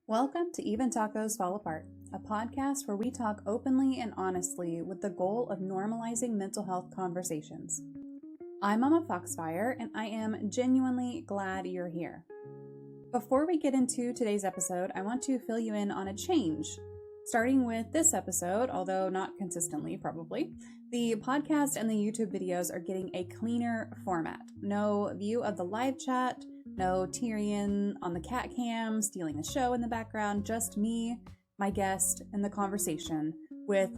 Welcome to Even Tacos Fall Apart, a podcast where we talk openly and honestly with the goal of normalizing mental health conversations. I'm MommaFoxFire, and I am genuinely glad you're here. Before we get into today's episode, I want to fill you in on a change. Starting with this episode, although not consistently probably, the podcast and the YouTube videos are getting a cleaner format. No view of the live chat, no Tyrion on the cat cam stealing the show in the background, just me, my guest, and the conversation with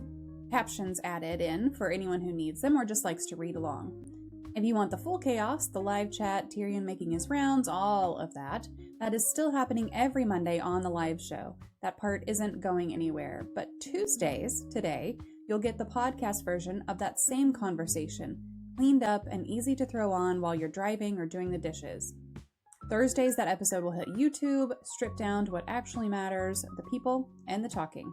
captions added in for anyone who needs them or just likes to read along. If you want the full chaos, the live chat, Tyrion making his rounds, all of that is still happening every Monday on the live show. That part isn't going anywhere. But Tuesdays, today, you'll get the podcast version of that same conversation, cleaned up and easy to throw on while you're driving or doing the dishes. Thursdays, that episode will hit YouTube, stripped down to what actually matters, the people and the talking.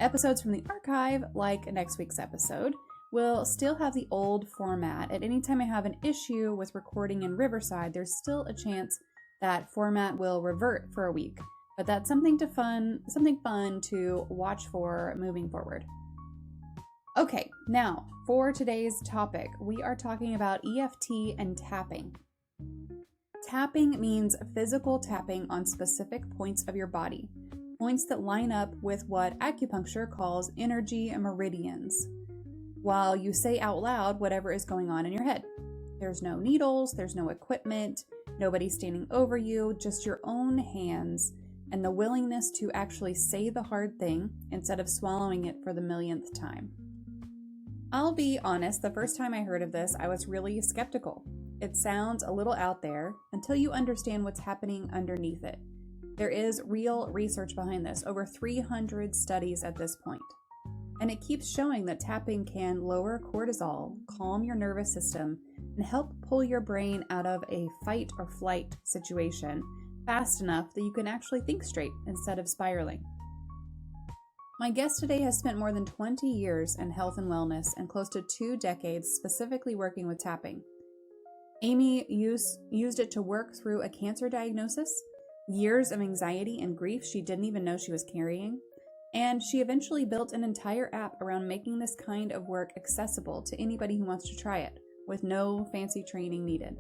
Episodes from the archive, like next week's episode, will still have the old format. At any time I have an issue with recording in Riverside, there's still a chance that format will revert for a week. But that's something fun to watch for moving forward. Okay, now for today's topic, we are talking about EFT and tapping. Tapping means physical tapping on specific points of your body, points that line up with what acupuncture calls energy meridians, while you say out loud whatever is going on in your head. There's no needles, there's no equipment, nobody standing over you, just your own hands and the willingness to actually say the hard thing instead of swallowing it for the millionth time. I'll be honest, the first time I heard of this, I was really skeptical. It sounds a little out there until you understand what's happening underneath it. There is real research behind this, over 300 studies at this point. And it keeps showing that tapping can lower cortisol, calm your nervous system, and help pull your brain out of a fight or flight situation fast enough that you can actually think straight instead of spiraling. My guest today has spent more than 20 years in health and wellness and close to 2 decades specifically working with tapping. Amy used it to work through a cancer diagnosis, years of anxiety and grief she didn't even know she was carrying, and she eventually built an entire app around making this kind of work accessible to anybody who wants to try it, with no fancy training needed.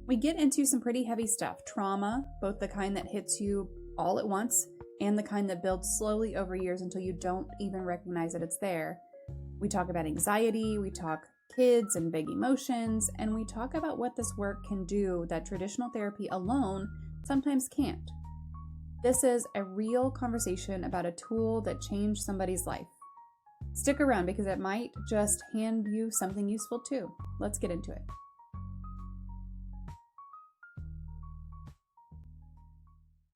We get into some pretty heavy stuff, trauma, both the kind that hits you all at once and the kind that builds slowly over years until you don't even recognize that it's there. We talk about anxiety, we talk kids and big emotions, and we talk about what this work can do that traditional therapy alone sometimes can't. This is a real conversation about a tool that changed somebody's life. Stick around because it might just hand you something useful too. Let's get into it.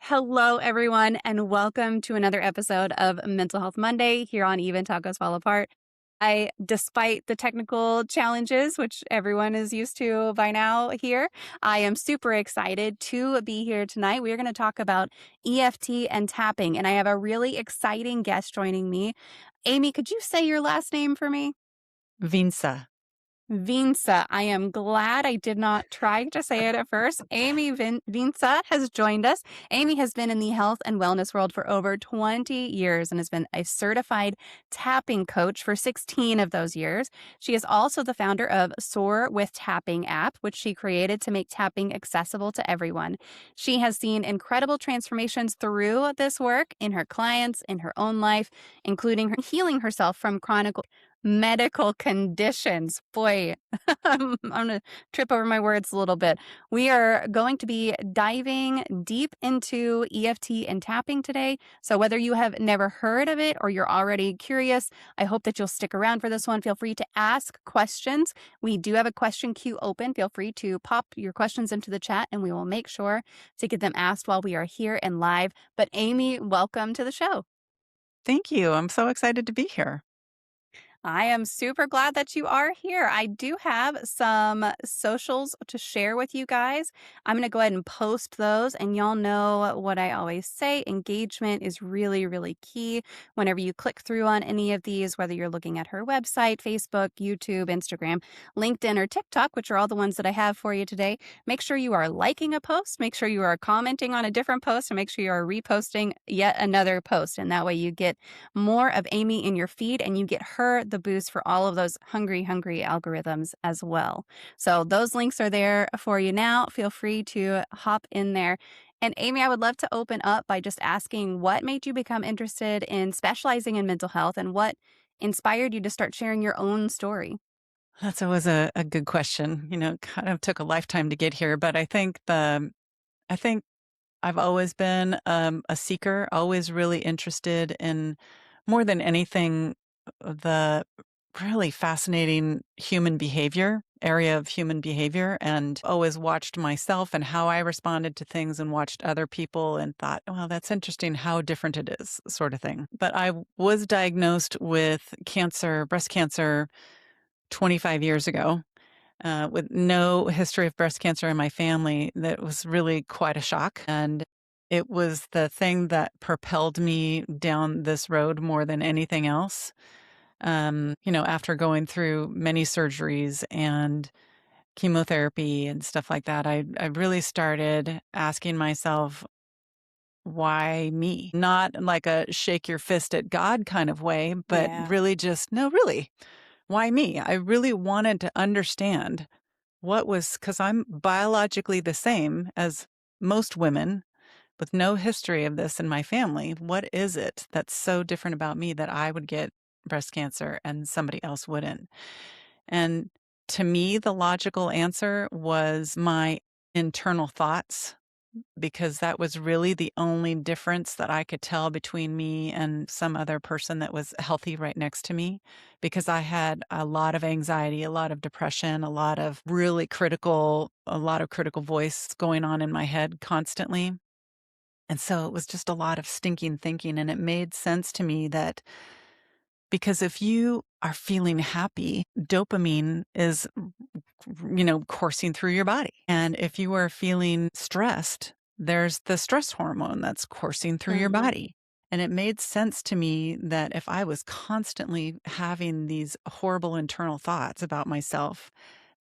Hello, everyone, and welcome to another episode of Mental Health Monday here on Even Tacos Fall Apart. Despite the technical challenges, which everyone is used to by now here, I am super excited to be here tonight. We are going to talk about EFT and tapping, and I have a really exciting guest joining me. Amy, could you say your last name for me? Vincze. Vincze. I am glad I did not try to say it at first. Amy Vincze has joined us. Amy has been in the health and wellness world for over 20 years and has been a certified tapping coach for 16 of those years. She is also the founder of Soar with Tapping app, which she created to make tapping accessible to everyone. She has seen incredible transformations through this work in her clients, in her own life, including healing herself from chronic medical conditions. Boy, I'm going to trip over my words a little bit. We are going to be diving deep into EFT and tapping today. So whether you have never heard of it or you're already curious, I hope that you'll stick around for this one. Feel free to ask questions. We do have a question queue open. Feel free to pop your questions into the chat and we will make sure to get them asked while we are here and live. But Amy, welcome to the show. Thank you. I'm so excited to be here. I am super glad that you are here. I do have some socials to share with you guys. I'm going to go ahead and post those, and y'all know what I always say. Engagement is really, really key whenever you click through on any of these, whether you're looking at her website, Facebook, YouTube, Instagram, LinkedIn, or TikTok, which are all the ones that I have for you today. Make sure you are liking a post, make sure you are commenting on a different post, and make sure you are reposting yet another post. And that way you get more of Amy in your feed, and you get her the boost for all of those hungry algorithms as well. So those links are there for you now. Feel free to hop in there. And Amy, I would love to open up by just asking what made you become interested in specializing in mental health, and what inspired you to start sharing your own story? That's always a good question. Kind of took a lifetime to get here, but I think I've always been a seeker, always really interested in more than anything the really fascinating area of human behavior, and always watched myself and how I responded to things, and watched other people and thought, well, that's interesting how different it is, sort of thing. But I was diagnosed with cancer, breast cancer, 25 years ago, with no history of breast cancer in my family. That was really quite a shock. And it was the thing that propelled me down this road more than anything else. After going through many surgeries and chemotherapy and stuff like that, I really started asking myself, why me? Not like a shake your fist at God kind of way, but Yeah. really just, no, really, why me? I really wanted to understand because I'm biologically the same as most women with no history of this in my family. What is it that's so different about me that I would get breast cancer and somebody else wouldn't? And to me, the logical answer was my internal thoughts, because that was really the only difference that I could tell between me and some other person that was healthy right next to me. Because I had a lot of anxiety, a lot of depression, a lot of critical voice going on in my head constantly. And so it was just a lot of stinking thinking. And it made sense to me that because if you are feeling happy, dopamine is, coursing through your body. And if you are feeling stressed, there's the stress hormone that's coursing through your body. And it made sense to me that if I was constantly having these horrible internal thoughts about myself,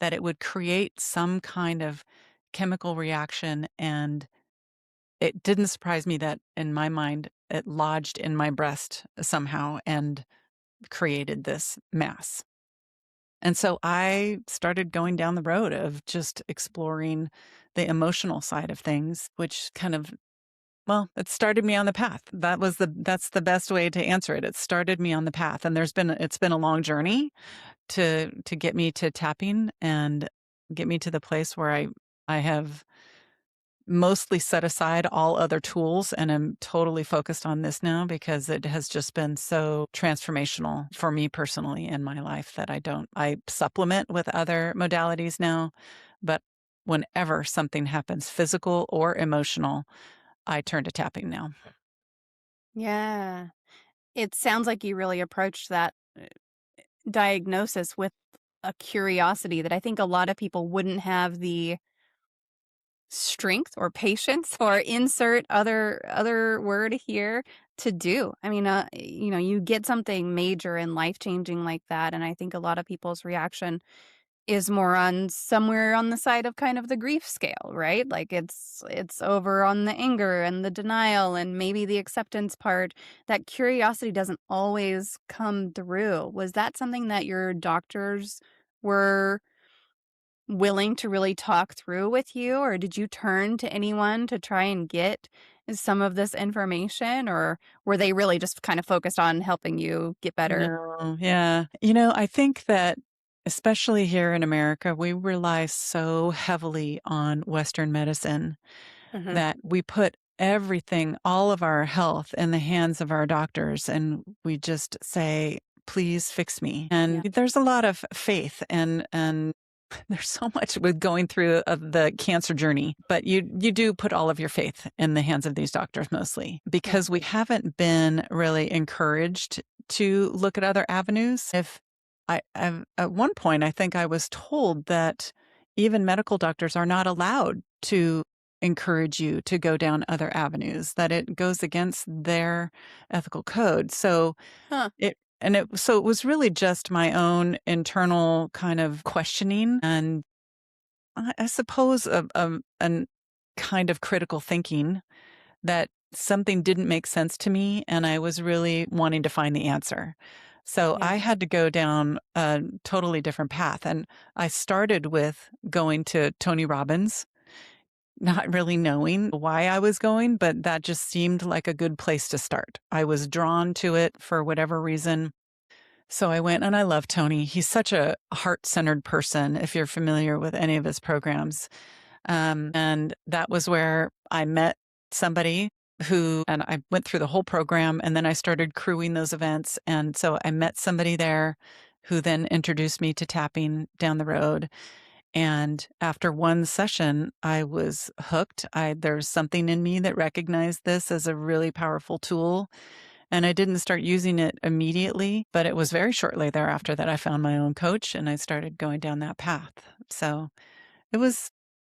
that it would create some kind of chemical reaction. And it didn't surprise me that in my mind, it lodged in my breast somehow and created this mass. And so I started going down the road of just exploring the emotional side of things, which kind of, well, it started me on the path. That's the best way to answer it. It started me on the path. And it's been a long journey to get me to tapping and get me to the place where I have mostly set aside all other tools and am totally focused on this now, because it has just been so transformational for me personally in my life that I supplement with other modalities now. But whenever something happens, physical or emotional, I turn to tapping now. Yeah. It sounds like you really approached that diagnosis with a curiosity that I think a lot of people wouldn't have the strength or patience or insert other word here to do. I mean, you get something major and life-changing like that, and I think a lot of people's reaction is more on somewhere on the side of kind of the grief scale, right? Like it's over on the anger and the denial and maybe the acceptance part. That curiosity doesn't always come through. Was that something that your doctors were willing to really talk through with you, or did you turn to anyone to try and get some of this information, or were they really just kind of focused on helping you get better? No, yeah. I think that especially here in America, we rely so heavily on Western medicine Hmm. that we put everything, all of our health, in the hands of our doctors, and we just say, please fix me. Yeah. And there's a lot of faith, and there's so much with going through the cancer journey, but you do put all of your faith in the hands of these doctors mostly, Yeah. because we haven't been really encouraged to look at other avenues. If at one point, I think I was told that even medical doctors are not allowed to encourage you to go down other avenues, that it goes against their ethical code. So Huh. so it was really just my own internal kind of questioning and I suppose an kind of critical thinking that something didn't make sense to me and I was really wanting to find the answer. So I Yeah. had to go down a totally different path. And I started with going to Tony Robbins, not really knowing why I was going, but that just seemed like a good place to start. I was drawn to it for whatever reason. So I went and I love Tony. He's such a heart centered person, if you're familiar with any of his programs. And that was where I met somebody and I went through the whole program and then I started crewing those events. And so I met somebody there who then introduced me to tapping down the road. And after one session, I was hooked. There's something in me that recognized this as a really powerful tool. And I didn't start using it immediately, but it was very shortly thereafter that I found my own coach and I started going down that path. So it was,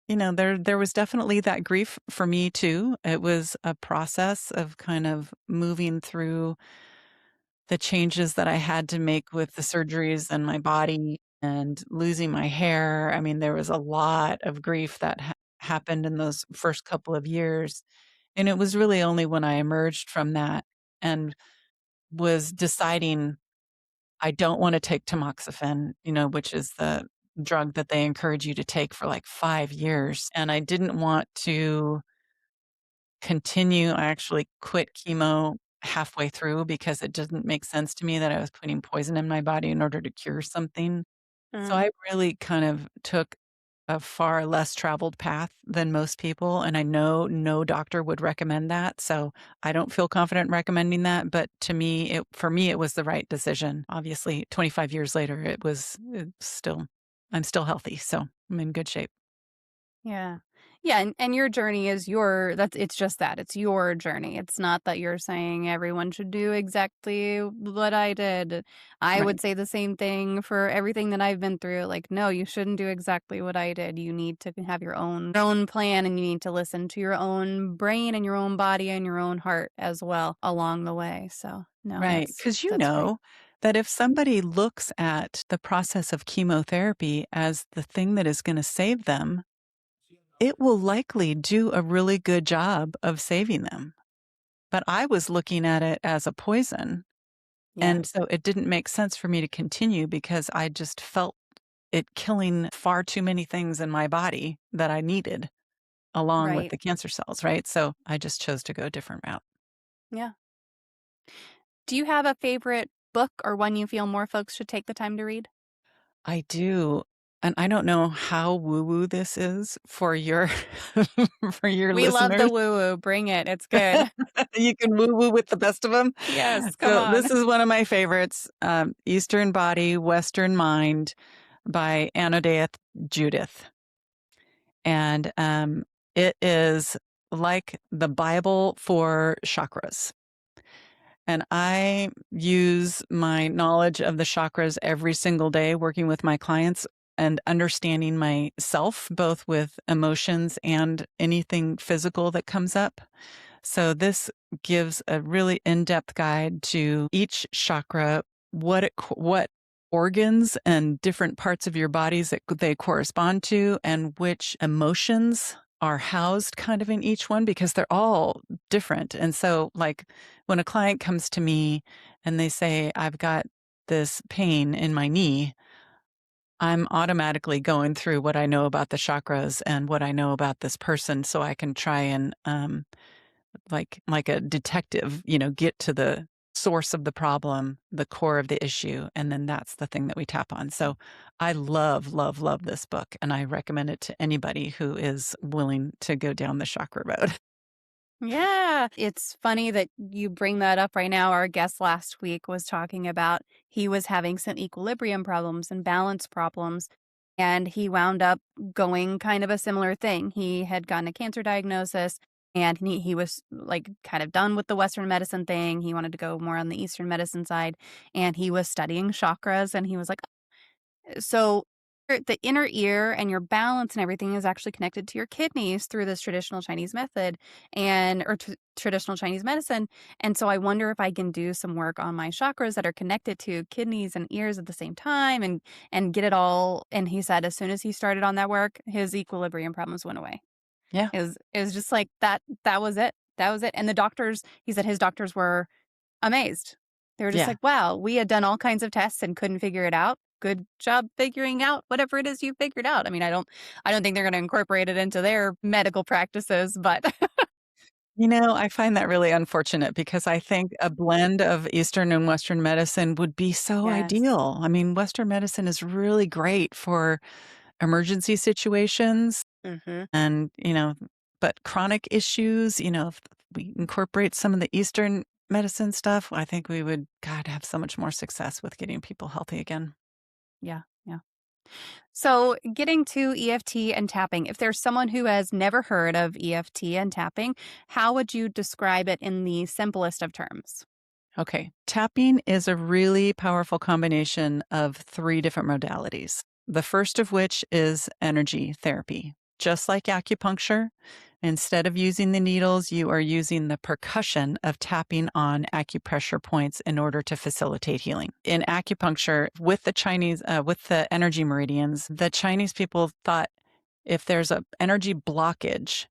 there was definitely that grief for me too. It was a process of kind of moving through the changes that I had to make with the surgeries and my body and losing my hair. I mean, there was a lot of grief that happened in those first couple of years. And it was really only when I emerged from that and was deciding I don't want to take tamoxifen, which is the drug that they encourage you to take for like 5 years. And I didn't want to continue. I actually quit chemo halfway through because it didn't make sense to me that I was putting poison in my body in order to cure something. So Mm. I really kind of took a far less traveled path than most people, and I know no doctor would recommend that, so I don't feel confident recommending that, but for me, it was the right decision. Obviously, 25 years later, it's still I'm still healthy, so I'm in good shape. Yeah. Yeah, and your journey is it's just that. It's your journey. It's not that you're saying everyone should do exactly what I did. I Right. would say the same thing for everything that I've been through. Like, no, you shouldn't do exactly what I did. You need to have your own plan and you need to listen to your own brain and your own body and your own heart as well along the way. So, no, Right, that's because you that's great. know that if somebody looks at the process of chemotherapy as the thing that is gonna save them, it will likely do a really good job of saving them. But I was looking at it as a poison, Yeah, and so it didn't make sense for me to continue because I just felt it killing far too many things in my body that I needed along with right. the cancer cells, right? So I just chose to go a different route. Yeah. Do you have a favorite book or one you feel more folks should take the time to read? I do, and I don't know how woo-woo this is for your for your We love the listeners. woo-woo, bring it, it's good. You can woo-woo with the best of them. Yes, come So this on. is one of my favorites, Eastern Body, Western Mind by Anodeath Judith. And, it is like the Bible for chakras. And I use my knowledge of the chakras every single day working with my clients and understanding myself, both with emotions and anything physical that comes up. So this gives a really in-depth guide to each chakra, what organs and different parts of your bodies that they correspond to, and which emotions are housed kind of in each one because they're all different. And so, like, when a client comes to me and they say, I've got this pain in my knee, I'm automatically going through what I know about the chakras and what I know about this person so I can try and like a detective, get to the source of the problem, the core of the issue, and then that's the thing that we tap on. So I love, love, love this book, and I recommend it to anybody who is willing to go down the chakra road. Yeah, it's funny that you bring that up right now. Our guest last week was talking about he was having some equilibrium problems and balance problems, and he wound up going kind of a similar thing. He had gotten a cancer diagnosis, And he was like kind of done with the Western medicine thing. He wanted to go more on the Eastern medicine side, and he was studying chakras, and he was like, so the inner ear and your balance and everything is actually connected to your kidneys through this traditional Chinese method or traditional Chinese medicine. And so I wonder if I can do some work on my chakras that are connected to kidneys and ears at the same time and get it all. And he said as soon as he started on that work, his equilibrium problems went away. Yeah. It was just like that was it. That was it. And the doctors, he said his doctors were amazed. They were just Yeah. like, wow, we had done all kinds of tests and couldn't figure it out. Good job figuring out whatever it is you figured out. I mean, I don't think they're going to incorporate it into their medical practices, but I find that really unfortunate because I think a blend of Eastern and Western medicine would be so yes. ideal. I mean, Western medicine is really great for emergency situations Mhm. and, but chronic issues, if we incorporate some of the Eastern medicine stuff, I think we would, God, have so much more success with getting people healthy again. Yeah, yeah. So, getting to EFT and tapping, if there's someone who has never heard of EFT and tapping, how would you describe it in the simplest of terms? Okay. Tapping is a really powerful combination of three different modalities. The first of which is energy therapy. Just like acupuncture, instead of using the needles, you are using the percussion of tapping on acupressure points in order to facilitate healing. In acupuncture, with with the energy meridians, the Chinese people thought if there's an energy blockage,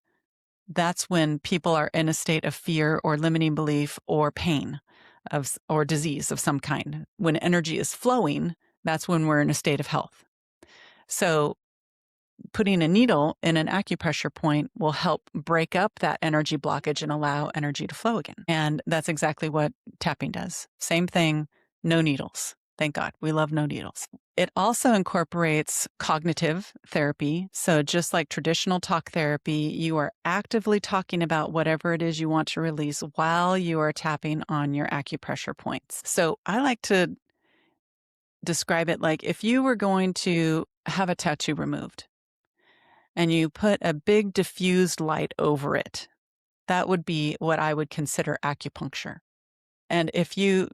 that's when people are in a state of fear or limiting belief or pain or disease of some kind. When energy is flowing, that's when we're in a state of health. So putting a needle in an acupressure point will help break up that energy blockage and allow energy to flow again. And that's exactly what tapping does. Same thing, no needles. Thank God. We love no needles. It also incorporates cognitive therapy. So just like traditional talk therapy, you are actively talking about whatever it is you want to release while you are tapping on your acupressure points. So I like to describe it like if you were going to have a tattoo removed and you put a big diffused light over it, that would be what I would consider acupuncture. And if you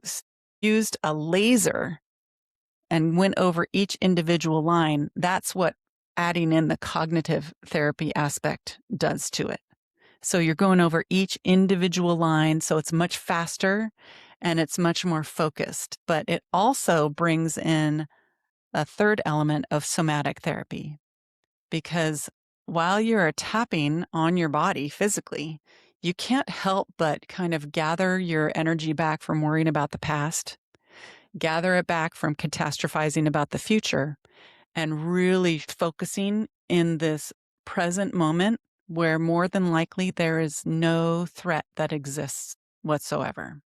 used a laser and went over each individual line, that's what adding in the cognitive therapy aspect does to it. So you're going over each individual line, so it's much faster and it's much more focused. But it also brings in a third element of somatic therapy because while you're tapping on your body physically, you can't help but kind of gather your energy back from worrying about the past, gather it back from catastrophizing about the future, and really focusing in this present moment where more than likely there is no threat that exists whatsoever.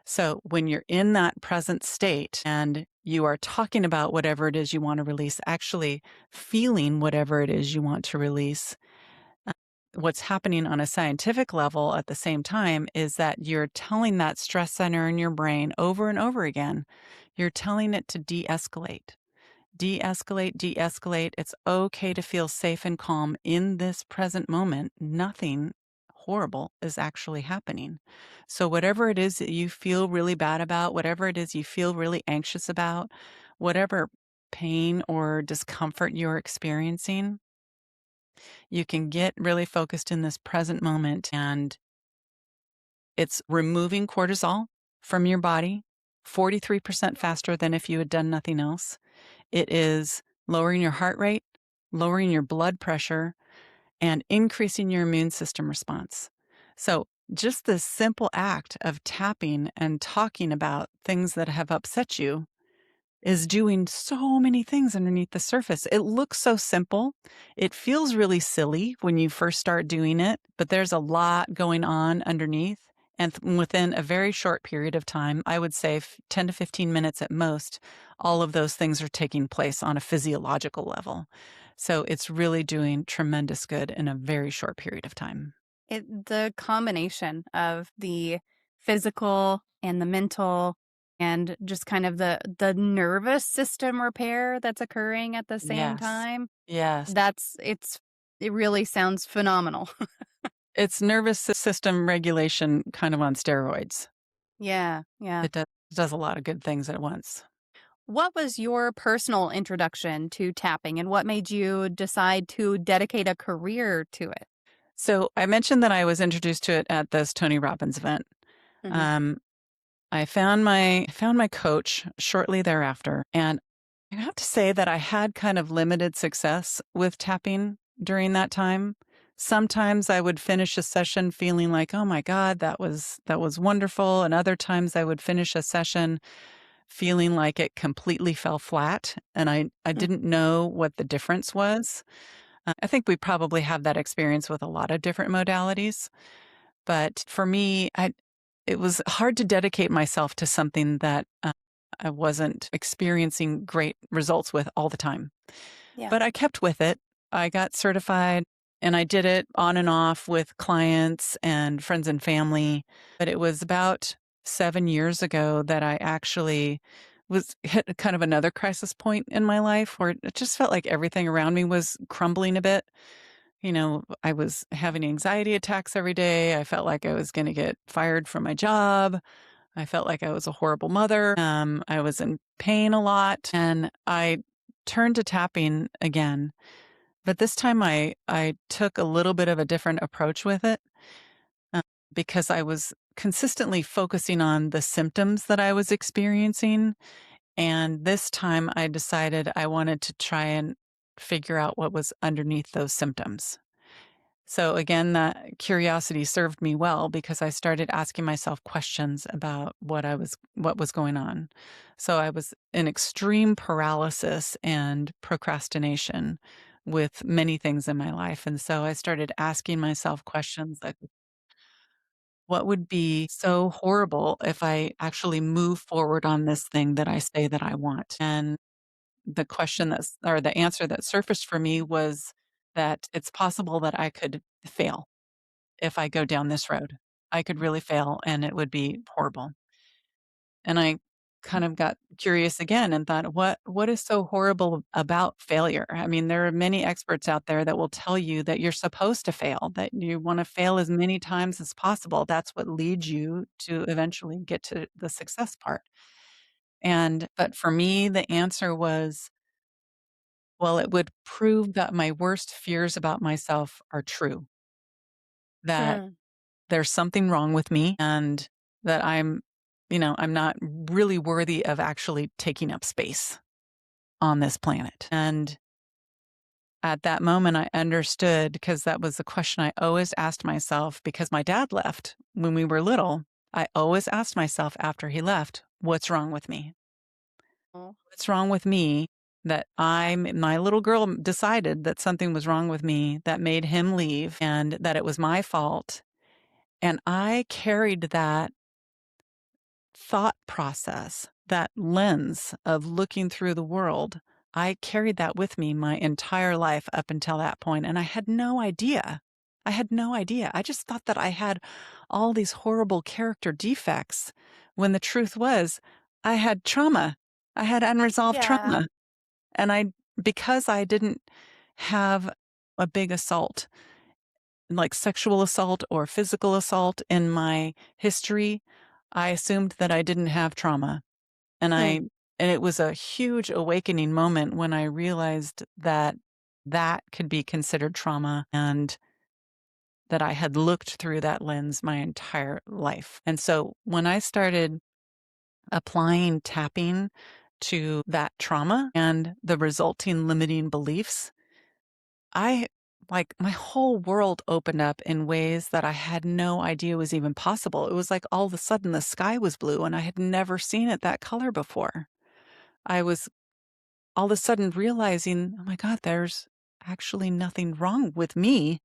So when you're in that present state and you are talking about whatever it is you want to release, actually feeling whatever it is you want to release, uh, what's happening on a scientific level at the same time is that you're telling that stress center in your brain over and over again, you're telling it to de-escalate. De-escalate, de-escalate. It's okay to feel safe and calm in this present moment. Nothing horrible is actually happening. So whatever it is that you feel really bad about, whatever it is you feel really anxious about, whatever pain or discomfort you're experiencing, you can get really focused in this present moment, and it's removing cortisol from your body 43% faster than if you had done nothing else. It is lowering your heart rate, lowering your blood pressure, and increasing your immune system response. So just this simple act of tapping and talking about things that have upset you is doing so many things underneath the surface. It looks so simple. It feels really silly when you first start doing it, but there's a lot going on underneath. And within a very short period of time, I would say 10 to 15 minutes at most, all of those things are taking place on a physiological level. So it's really doing tremendous good in a very short period of time. The combination of the physical and the mental and just kind of the nervous system repair that's occurring at the same Yes. time, Yes. it really sounds phenomenal. It's nervous system regulation kind of on steroids. Yeah, yeah. It does a lot of good things at once. What was your personal introduction to tapping and what made you decide to dedicate a career to it? So I mentioned that I was introduced to it at this Tony Robbins event. Mhm. Um, I found my coach shortly thereafter, and I have to say that I had kind of limited success with tapping during that time. Sometimes I would finish a session feeling like, "Oh my god, that was wonderful," and other times I would finish a session feeling like it completely fell flat, and I Mm. didn't know what the difference was. I think we probably have that experience with a lot of different modalities, but for me, it was hard to dedicate myself to something that, I wasn't experiencing great results with all the time. Yeah. But I kept with it. I got certified, and I did it on and off with clients and friends and family. But it was about 7 years ago that I actually was hit kind of another crisis point in my life where it just felt like everything around me was crumbling a bit. I was having anxiety attacks every day. I felt like I was gonna get fired from my job. I felt like I was a horrible mother. I was in pain a lot, and I turned to tapping again. But this time I took a little bit of a different approach with it, uh, because I was consistently focusing on the symptoms that I was experiencing, and this time I decided I wanted to try and figure out what was underneath those symptoms. So again, that curiosity served me well because I started asking myself questions about what was going on. So I was in extreme paralysis and procrastination with many things in my life. And so I started asking myself questions like, what would be so horrible if I actually move forward on this thing that I say that I want? And the answer that surfaced for me was that it's possible that I could fail if I go down this road. I could really fail and it would be horrible. And I kind of got curious again and thought, what is so horrible about failure? I mean, there are many experts out there that will tell you that you're supposed to fail, that you want to fail as many times as possible. That's what leads you to eventually get to the success part. But for me, the answer was, well, it would prove that my worst fears about myself are true, that Mm. there's something wrong with me and that I'm not really worthy of actually taking up space on this planet. And at that moment, I understood because that was the question I always asked myself because my dad left when we were little. I always asked myself after he left, what's wrong with me? Oh. What's wrong with me that my little girl decided that something was wrong with me that made him leave and that it was my fault. And I carried that thought process, that lens of looking through the world, I carried that with me my entire life up until that point, and I had no idea. I had no idea. I just thought that I had all these horrible character defects when the truth was I had trauma. I had unresolved Yeah. trauma. And because I didn't have a big assault, like sexual assault or physical assault in my history, I assumed that I didn't have trauma. And Mm. I and it was a huge awakening moment when I realized that that could be considered trauma and that I had looked through that lens my entire life. And so when I started applying tapping to that trauma and the resulting limiting beliefs, I like my whole world opened up in ways that I had no idea was even possible. It was like all of a sudden the sky was blue and I had never seen it that color before. I was all of a sudden realizing, oh my God, there's actually nothing wrong with me.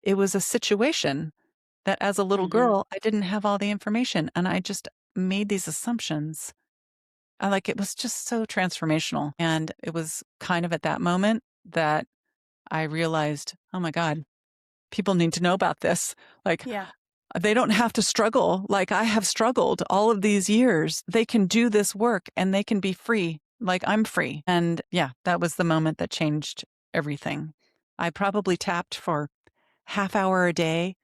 It was a situation that as a little Mhm. girl, I didn't have all the information and I just made these assumptions. It was just so transformational. And it was kind of at that moment that I realized, oh my God, people need to know about this. Like, Yeah. they don't have to struggle like I have struggled all of these years. They can do this work and they can be free like I'm free. And yeah, that was the moment that changed everything. I probably tapped for half hour a day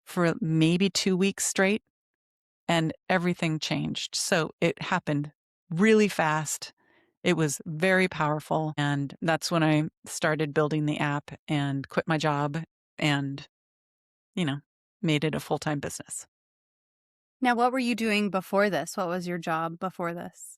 for maybe 2 weeks straight, and everything changed. So it happened really fast. It was very powerful. And that's when I started building the app and quit my job and, you know, made it a full-time business. Now, what were you doing before this? What was your job before this?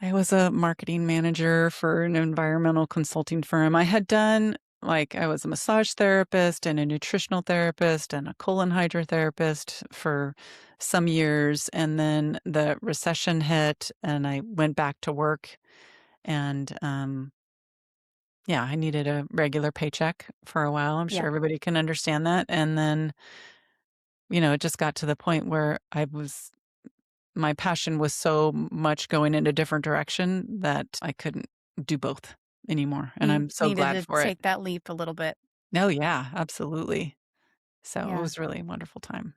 I was a marketing manager for an environmental consulting firm. I had done, I was a massage therapist and a nutritional therapist and a colon hydrotherapist for some years. And then the recession hit and I went back to work. And yeah, I needed a regular paycheck for a while. I'm sure Yeah. everybody can understand that. And then, it just got to the point where my passion was so much going in a different direction that I couldn't do both anymore. And You I'm so needed glad to for it. take that leap a little bit. No, yeah, absolutely. So it Yeah. was really a wonderful time.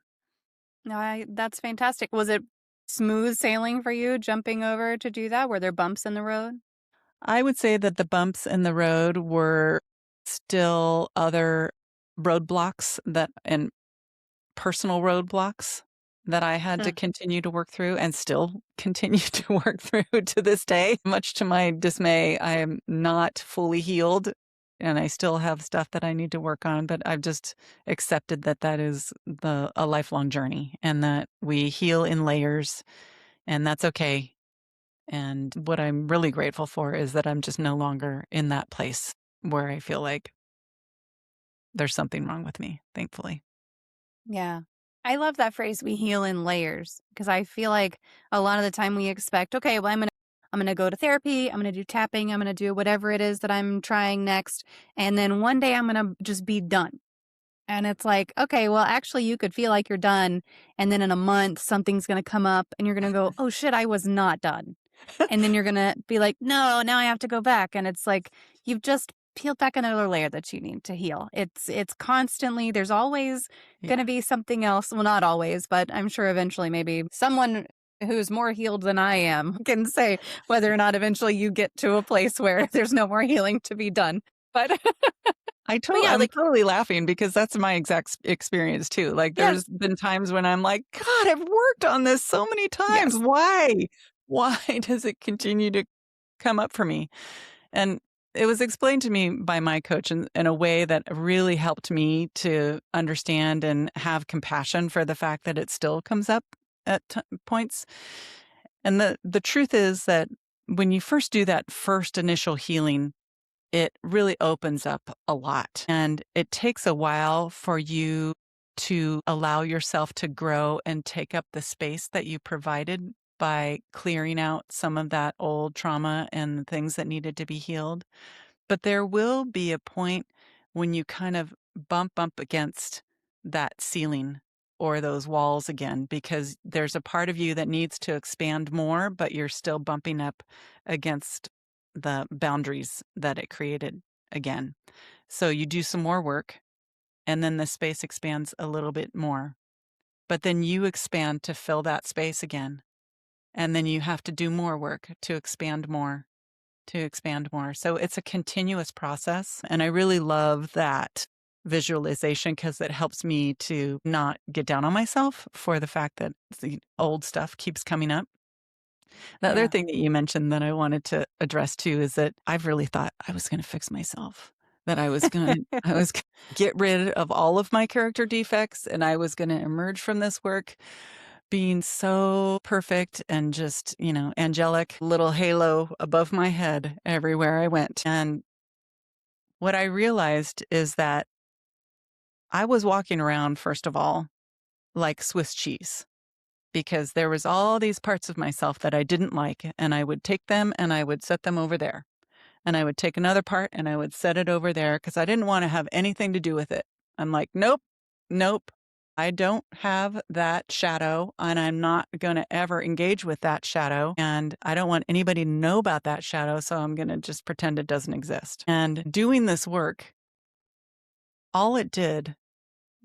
No, that's fantastic. Was it smooth sailing for you jumping over to do that? Were there bumps in the road? I would say that the bumps in the road were still other roadblocks and personal roadblocks that I had to Hmm. continue to work through and still continue to work through to this day. Much to my dismay, I am not fully healed and I still have stuff that I need to work on, but I've just accepted that that is a lifelong journey and that we heal in layers and that's okay. And what I'm really grateful for is that I'm just no longer in that place where I feel like there's something wrong with me, thankfully. Yeah. I love that phrase, we heal in layers, because I feel like a lot of the time we expect, okay, well, I'm gonna go to therapy, I'm gonna do tapping, I'm gonna do whatever it is that I'm trying next, and then one day I'm gonna just be done. And it's like, okay, well, actually, you could feel like you're done, and then in a month, something's gonna come up, and you're gonna go, oh shit, I was not done. And then you're gonna be like, no, now I have to go back. And it's like you've just peeled back another layer that you need to heal. It's constantly, there's always gonna Yeah. be something else. Well, not always, but I'm sure eventually maybe someone who's more healed than I am can say whether or not eventually you get to a place where there's no more healing to be done. But but yeah, I'm like totally laughing because that's my exact experience too. Like yeah, there's been times when I'm like, God, I've worked on this so many times. yes. Why? Why does it continue to come up for me? And it was explained to me by my coach in a way that really helped me to understand and have compassion for the fact that it still comes up at points. And the truth is that when you first do that first initial healing, it really opens up a lot. And it takes a while for you to allow yourself to grow and take up the space that you provided by clearing out some of that old trauma and the things that needed to be healed. But there will be a point when you kind of bump up against that ceiling or those walls again, because there's a part of you that needs to expand more, but you're still bumping up against the boundaries that it created again. So you do some more work and then the space expands a little bit more. But then you expand to fill that space again. And then you have to do more work to expand more, to expand more. So it's a continuous process. And I really love that visualization because it helps me to not get down on myself for the fact that the old stuff keeps coming up. The other Yeah. thing that you mentioned that I wanted to address too is that I've really thought I was going to fix myself. That I was gonna get rid of all of my character defects and I was going to emerge from this work being so perfect and just, angelic little halo above my head everywhere I went. And what I realized is that I was walking around, first of all, like Swiss cheese because there was all these parts of myself that I didn't like and I would take them and I would set them over there. And I would take another part and I would set it over there because I didn't want to have anything to do with it. I'm like, nope, nope. I don't have that shadow and I'm not going to ever engage with that shadow. And I don't want anybody to know about that shadow. So I'm going to just pretend it doesn't exist. And doing this work, all it did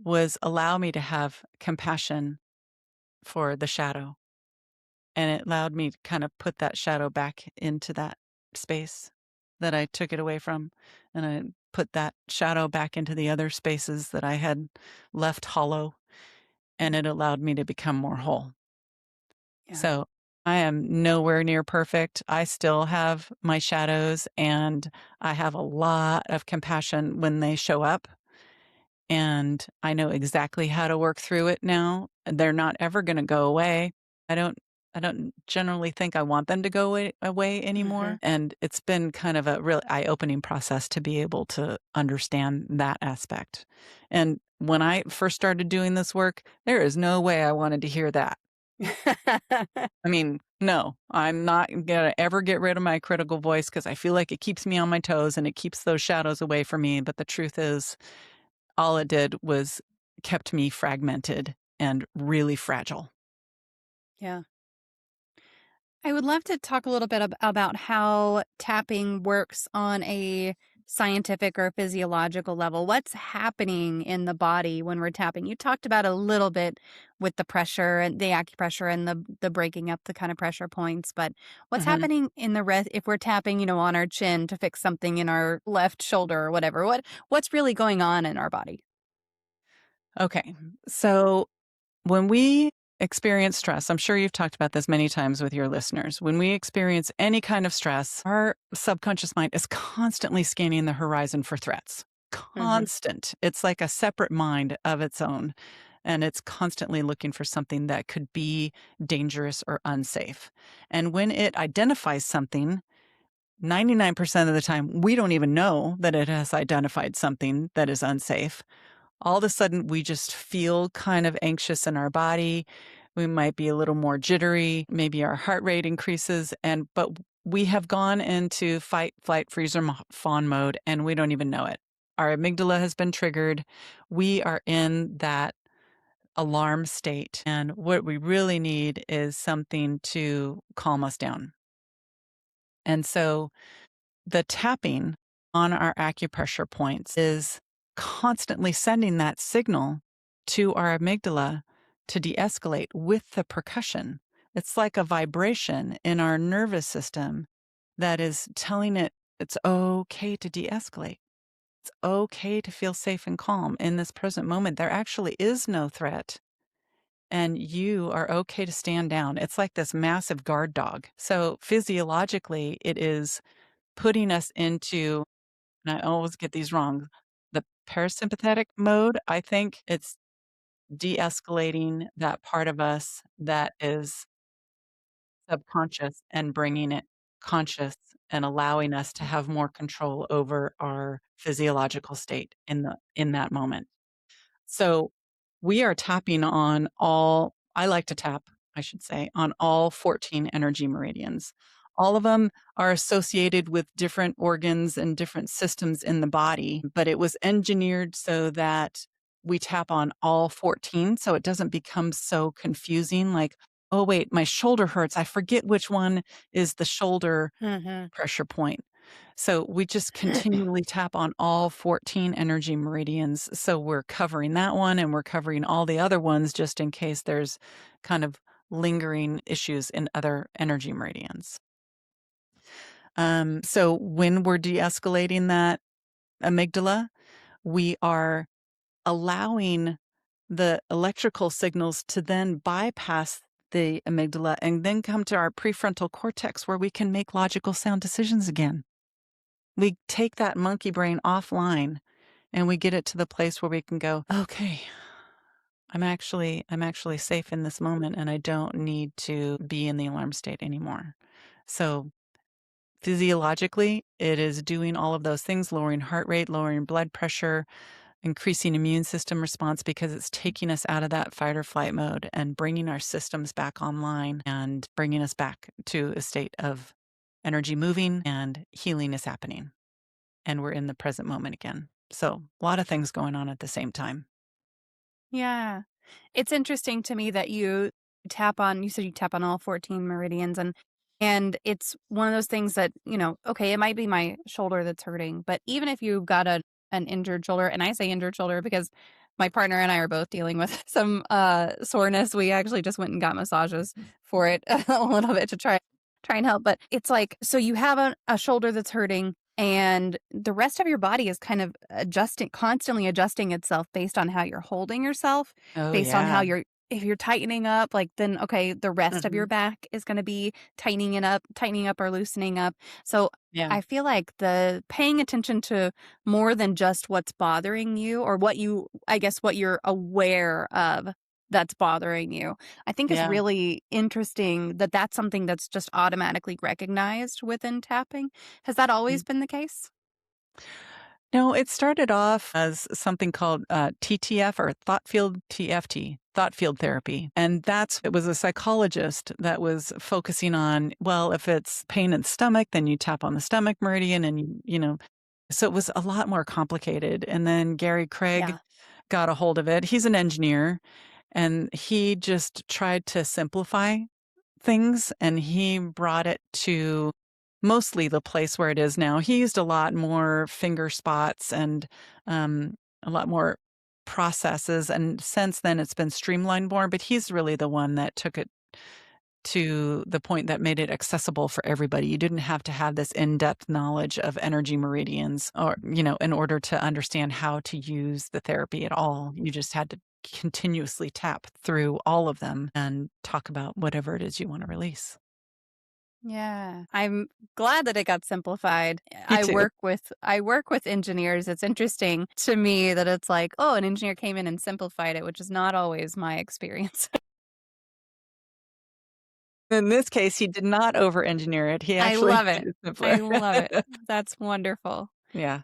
was allow me to have compassion for the shadow. And it allowed me to kind of put that shadow back into that space that I took it away from. And I put that shadow back into the other spaces that I had left hollow, and it allowed me to become more whole. Yeah. So I am nowhere near perfect. I still have my shadows, and I have a lot of compassion when they show up. And I know exactly how to work through it now. They're not ever going to go away. I don't I don't generally think I want them to go away anymore. And it's been kind of a real eye-opening process to be able to understand that aspect. And when I first started doing this work, there is no way I wanted to hear that. I mean, no, I'm not going to ever get rid of my critical voice because I feel like it keeps me on my toes and it keeps those shadows away from me. But the truth is, all it did was kept me fragmented and really fragile. Yeah. I would love to talk a little bit about how tapping works on a scientific or physiological level. What's happening in the body when we're tapping? You talked about a little bit with the pressure and the acupressure and the breaking up the kind of pressure points, but what's Mhm. happening in the rest if we're tapping, on our chin to fix something in our left shoulder or whatever? What's really going on in our body? Okay. So when we experience stress, I'm sure you've talked about this many times with your listeners. When we experience any kind of stress, our subconscious mind is constantly scanning the horizon for threats. Constant. It's like a separate mind of its own. And it's constantly looking for something that could be dangerous or unsafe. And when it identifies something, 99% of the time, we don't even know that it has identified something that is unsafe. All of a sudden, we just feel kind of anxious in our body. We might be a little more jittery. Maybe our heart rate increases. But we have gone into fight, flight, freeze, or fawn mode, and we don't even know it. Our amygdala has been triggered. We are in that alarm state. And what we really need is something to calm us down. And so the tapping on our acupressure points is constantly sending that signal to our amygdala to de-escalate with the percussion. It's like a vibration in our nervous system that is telling it it's okay to de-escalate. It's okay to feel safe and calm in this present moment. There actually is no threat, and you are okay to stand down. It's like this massive guard dog. So physiologically, it is putting us into, and I always get these wrong, the parasympathetic mode. I think it's de-escalating that part of us that is subconscious and bringing it conscious and allowing us to have more control over our physiological state in that moment. So we are tapping on all, I like to tap, I should say, on all 14 energy meridians. All of them are associated with different organs and different systems in the body, but it was engineered so that we tap on all 14 so it doesn't become so confusing like, oh, wait, my shoulder hurts. I forget which one is the shoulder pressure point. So we just continually tap on all 14 energy meridians. So we're covering that one and we're covering all the other ones just in case there's kind of lingering issues in other energy meridians. So when we're de-escalating that amygdala, we are allowing the electrical signals to then bypass the amygdala and then come to our prefrontal cortex where we can make logical sound decisions again. We take that monkey brain offline and we get it to the place where we can go, okay, I'm actually safe in this moment and I don't need to be in the alarm state anymore. So physiologically, it is doing all of those things, lowering heart rate, lowering blood pressure, increasing immune system response because it's taking us out of that fight or flight mode and bringing our systems back online and bringing us back to a state of energy moving and healing is happening. And we're in the present moment again. So a lot of things going on at the same time. Yeah. It's interesting to me that you said you tap on all 14 meridians and it's one of those things that, okay, it might be my shoulder that's hurting, but even if you've got an injured shoulder, and I say injured shoulder because my partner and I are both dealing with some soreness. We actually just went and got massages for it a little bit to try and help. But it's like, so you have a shoulder that's hurting. and the rest of your body is kind of constantly adjusting itself based on how you're holding yourself, Oh, based on how yeah. if you're tightening up, like then, okay, the rest of your Mhm. back is going to be tightening up or loosening up. So Yeah. I feel like the paying attention to more than just what's bothering you or what you're aware of that's bothering you, I think is Yeah. really interesting that that's something that's just automatically recognized within tapping. Has that always been the case? No, it started off as something called TTF or thought field TFT, thought field therapy. And it was a psychologist that was focusing on, well, if it's pain in the stomach, then you tap on the stomach meridian and so it was a lot more complicated. And then Gary Craig Yeah. got a hold of it. He's an engineer and he just tried to simplify things, and he brought it to mostly the place where it is now. He used a lot more finger spots and a lot more processes, and since then it's been streamlined more, but he's really the one that took it to the point that made it accessible for everybody. You didn't have to have this in-depth knowledge of energy meridians or, in order to understand how to use the therapy at all. You just had to continuously tap through all of them and talk about whatever it is you want to release. Yeah. I'm glad that it got simplified. Me too. I work with engineers. It's interesting to me that it's like, oh, an engineer came in and simplified it, which is not always my experience. In this case, he did not over-engineer it. He I actually love made it. it simpler. I love it. That's wonderful. Yeah.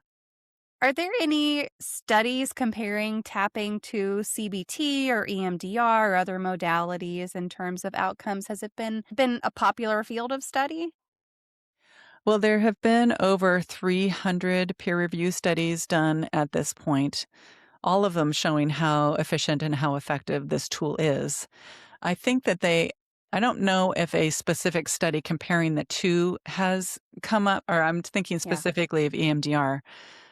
Are there any studies comparing tapping to CBT or EMDR or other modalities in terms of outcomes? Has it been a popular field of study? Well, there have been over 300 peer review studies done at this point, all of them showing how efficient and how effective this tool is. I think that I don't know if a specific study comparing the two has come up, or I'm thinking Yeah. specifically of EMDR.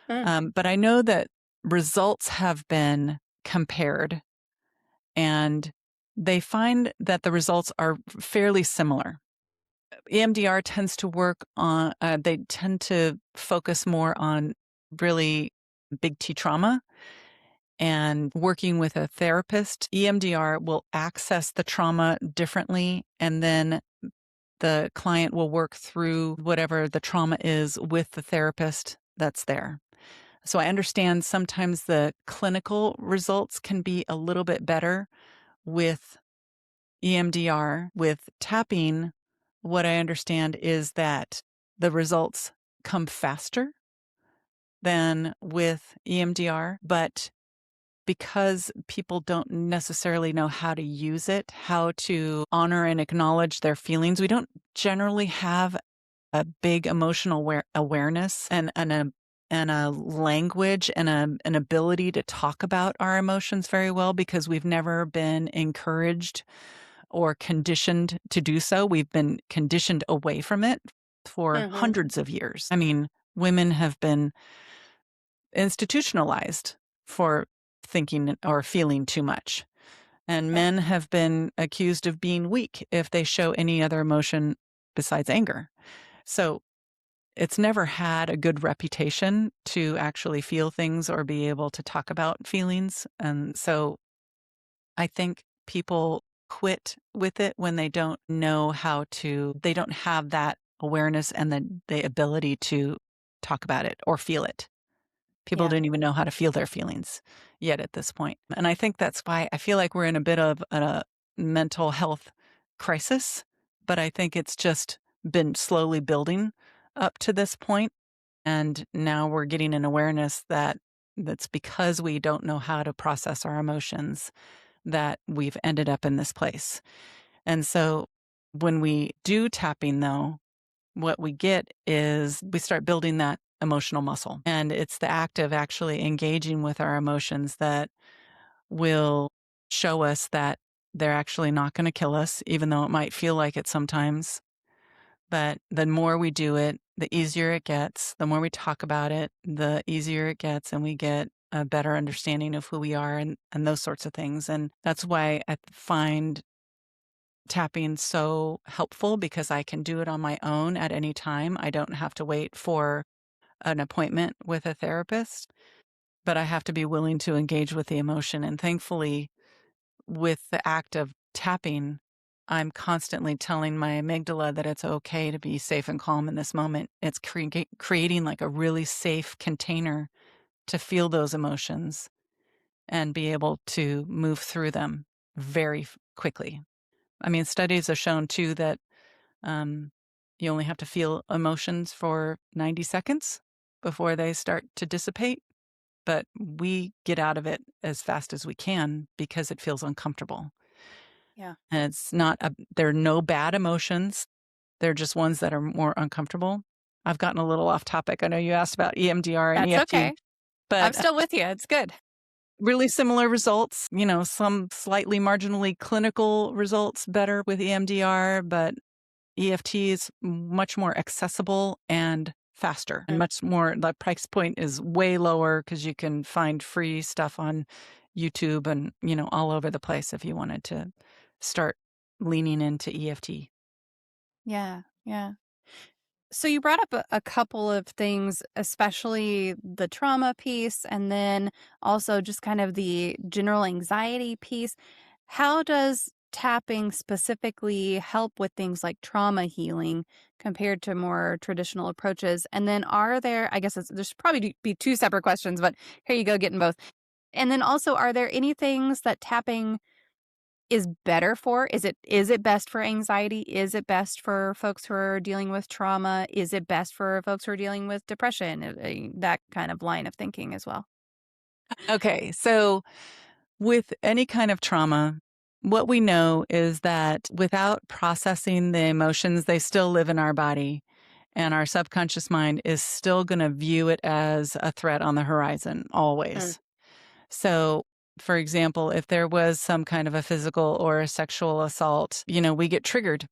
Mm. But I know that results have been compared, and they find that the results are fairly similar. EMDR tends to they tend to focus more on really big T trauma and working with a therapist. EMDR will access the trauma differently, and then the client will work through whatever the trauma is with the therapist that's there. So I understand sometimes the clinical results can be a little bit better with EMDR. With tapping, what I understand is that the results come faster than with EMDR, but because people don't necessarily know how to use it, how to honor and acknowledge their feelings, we don't generally have a big emotional awareness and a language and an ability to talk about our emotions very well because we've never been encouraged or conditioned to do so. We've been conditioned away from it for Mhm. hundreds of years. I mean, women have been institutionalized for thinking or feeling too much. And Yeah. men have been accused of being weak if they show any other emotion besides anger. So it's never had a good reputation to actually feel things or be able to talk about feelings. And so I think people quit with it when they don't know they don't have that awareness and the ability to talk about it or feel it. People Yeah. don't even know how to feel their feelings yet at this point. And I think that's why I feel like we're in a bit of a mental health crisis, but I think it's just been slowly building up to this point. And now we're getting an awareness that's because we don't know how to process our emotions that we've ended up in this place. And so when we do tapping, though, what we get is we start building that emotional muscle. And it's the act of actually engaging with our emotions that will show us that they're actually not going to kill us, even though it might feel like it sometimes. But the more we do it, the easier it gets. The more we talk about it, the easier it gets, and we get a better understanding of who we are and those sorts of things. And that's why I find tapping so helpful because I can do it on my own at any time. I don't have to wait for an appointment with a therapist, but I have to be willing to engage with the emotion. And thankfully, with the act of tapping, I'm constantly telling my amygdala that it's okay to be safe and calm in this moment. It's creating like a really safe container to feel those emotions and be able to move through them very quickly. I mean, studies have shown too that you only have to feel emotions for 90 seconds before they start to dissipate, but we get out of it as fast as we can because it feels uncomfortable. Yeah. And it's not there are no bad emotions. They're just ones that are more uncomfortable. I've gotten a little off topic. I know you asked about EMDR and That's EFT, okay. I'm but still with you. It's good. really similar results, some slightly marginally clinical results better with EMDR, but EFT is much more accessible and faster and much more, the price point is way lower because you can find free stuff on YouTube and, all over the place if you wanted to start leaning into EFT. Yeah. Yeah. So you brought up a couple of things, especially the trauma piece, and then also just kind of the general anxiety piece. How does tapping specifically help with things like trauma healing compared to more traditional approaches? And then I guess there's probably be two separate questions, but here you go, getting both. And then also, are there any things that tapping is better for? Is it best for anxiety? Is it best for folks who are dealing with trauma? Is it best for folks who are dealing with depression? That kind of line of thinking as well. Okay, so with any kind of trauma, what we know is that without processing the emotions, they still live in our body. And our subconscious mind is still going to view it as a threat on the horizon, Mm. always. So, for example, if there was some kind of a physical or a sexual assault, we get triggered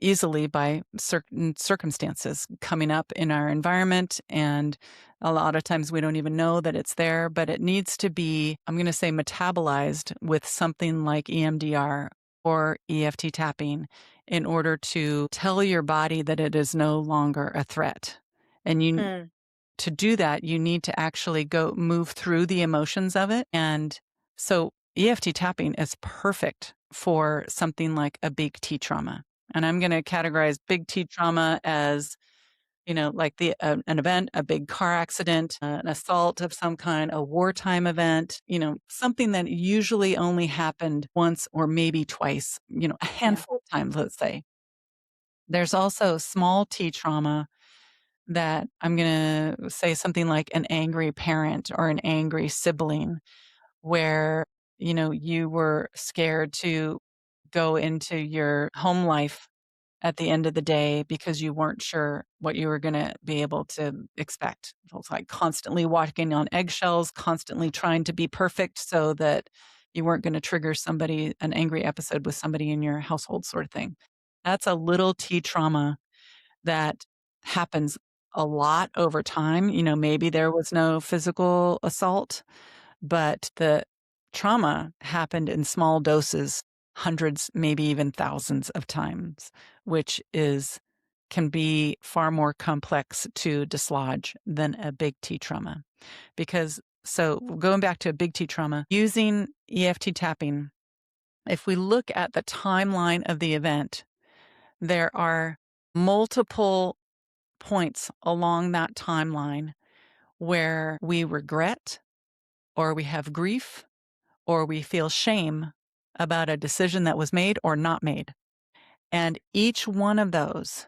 easily by certain circumstances coming up in our environment. And a lot of times we don't even know that it's there, but it needs to be, I'm going to say, metabolized with something like EMDR or EFT tapping in order to tell your body that it is no longer a threat. And Mm. to do that, you need to actually go move through the emotions of it. And so EFT tapping is perfect for something like a big T trauma. And I'm going to categorize big T trauma as, like an event, a big car accident, an assault of some kind, a wartime event, something that usually only happened once or maybe twice, a Yeah. handful of times, let's say. There's also small T trauma that I'm going to say something like an angry parent or an angry sibling where, you were scared to go into your home life at the end of the day because you weren't sure what you were going to be able to expect. It was like constantly walking on eggshells, constantly trying to be perfect so that you weren't going to trigger an angry episode with somebody in your household, sort of thing. That's a little T trauma that happens a lot over time. Maybe there was no physical assault, but the trauma happened in small doses, hundreds, maybe even thousands of times, which can be far more complex to dislodge than a big T trauma. So going back to a big T trauma, using EFT tapping, if we look at the timeline of the event, there are multiple points along that timeline where we regret or we have grief or we feel shame about a decision that was made or not made. And each one of those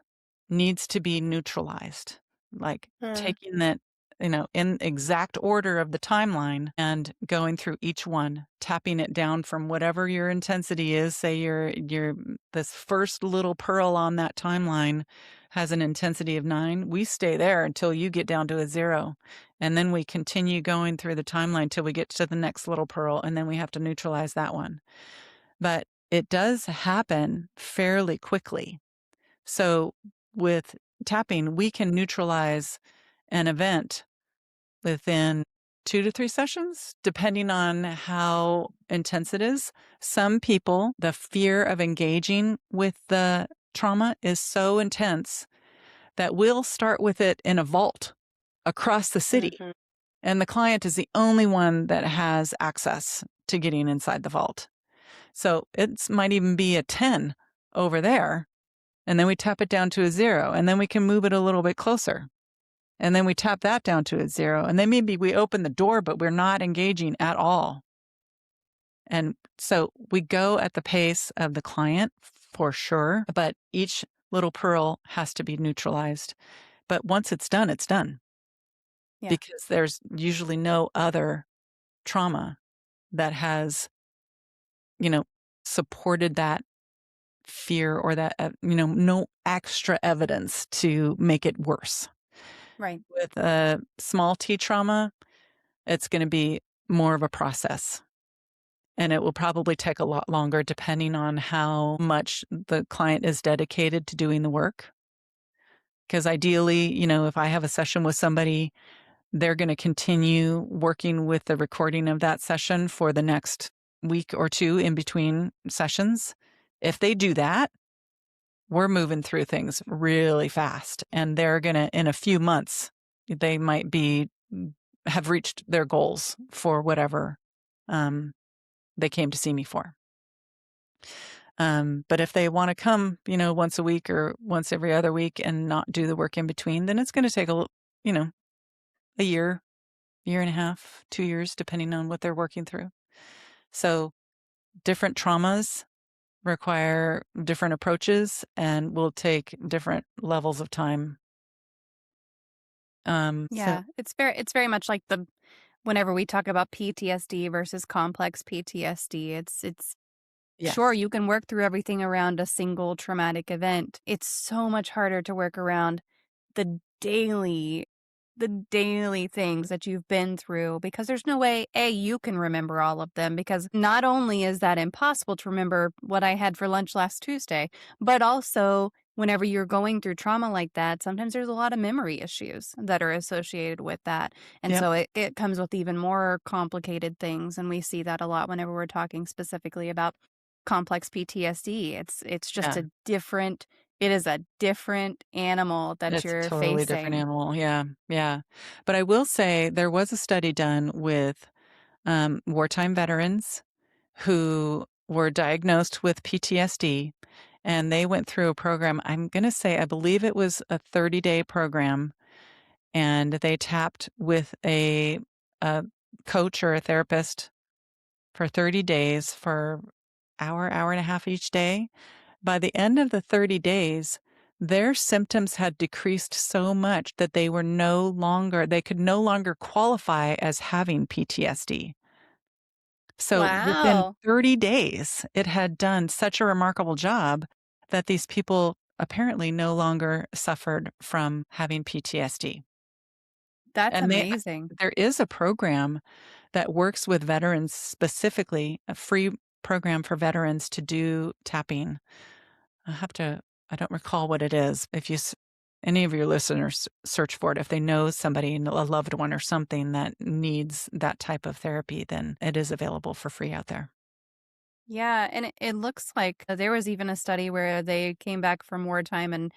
needs to be neutralized, like Mm. taking that, in exact order of the timeline and going through each one, tapping it down from whatever your intensity is. Say this first little pearl on that timeline has an intensity of 9. We stay there until you get down to a 0. And then we continue going through the timeline till we get to the next little pearl. And then we have to neutralize that one. But it does happen fairly quickly. So with tapping, we can neutralize an event within 2 to 3 sessions, depending on how intense it is. Some people, the fear of engaging with the trauma is so intense that we'll start with it in a vault across the city. Mhm. And the client is the only one that has access to getting inside the vault. So it might even be a 10 over there. And then we tap it down to a 0. And then we can move it a little bit closer. And then we tap that down to a 0. And then maybe we open the door, but we're not engaging at all. And so we go at the pace of the client for sure, but each little pearl has to be neutralized. But once it's done, it's done. Yeah. Because there's usually no other trauma that has, supported that fear or that, no extra evidence to make it worse. Right. With a small T trauma, it's going to be more of a process. And it will probably take a lot longer depending on how much the client is dedicated to doing the work. Because ideally, if I have a session with somebody, they're going to continue working with the recording of that session for the next week or two in between sessions. If they do that, we're moving through things really fast. And they're going to, in a few months, they might have reached their goals for whatever they came to see me for. But if they want to come, once a week or once every other week and not do the work in between, then it's going to take a year and a half, 2 years, depending on what they're working through. So different traumas require different approaches and will take different levels of time. Yeah, it's very much like whenever we talk about PTSD versus complex PTSD, it's Yes. sure, you can work through everything around a single traumatic event. It's so much harder to work around the daily things that you've been through, because there's no way you can remember all of them, because not only is that impossible to remember what I had for lunch last Tuesday, but also whenever you're going through trauma like that, sometimes there's a lot of memory issues that are associated with that. And Yep. so it comes with even more complicated things. And we see that a lot whenever we're talking specifically about complex PTSD. It's just Yeah. it is a different animal that It's a you're totally different facing. animal. Yeah. Yeah. But I will say there was a study done with wartime veterans who were diagnosed with PTSD, and they went through a program. I'm going to say, I believe it was a 30-day program, and they tapped with a coach or a therapist for 30 days for hour and a half each day. By the end of the 30 days, their symptoms had decreased so much that they could no longer qualify as having PTSD. So within Wow. 30 days, it had done such a remarkable job that these people apparently no longer suffered from having PTSD. That's And amazing. there is a program that works with veterans specifically, a free program for veterans to do tapping. I don't recall what it is. If any of your listeners search for it, if they know somebody, a loved one or something that needs that type of therapy, then it is available for free out there. Yeah, and it looks like there was even a study where they came back from wartime and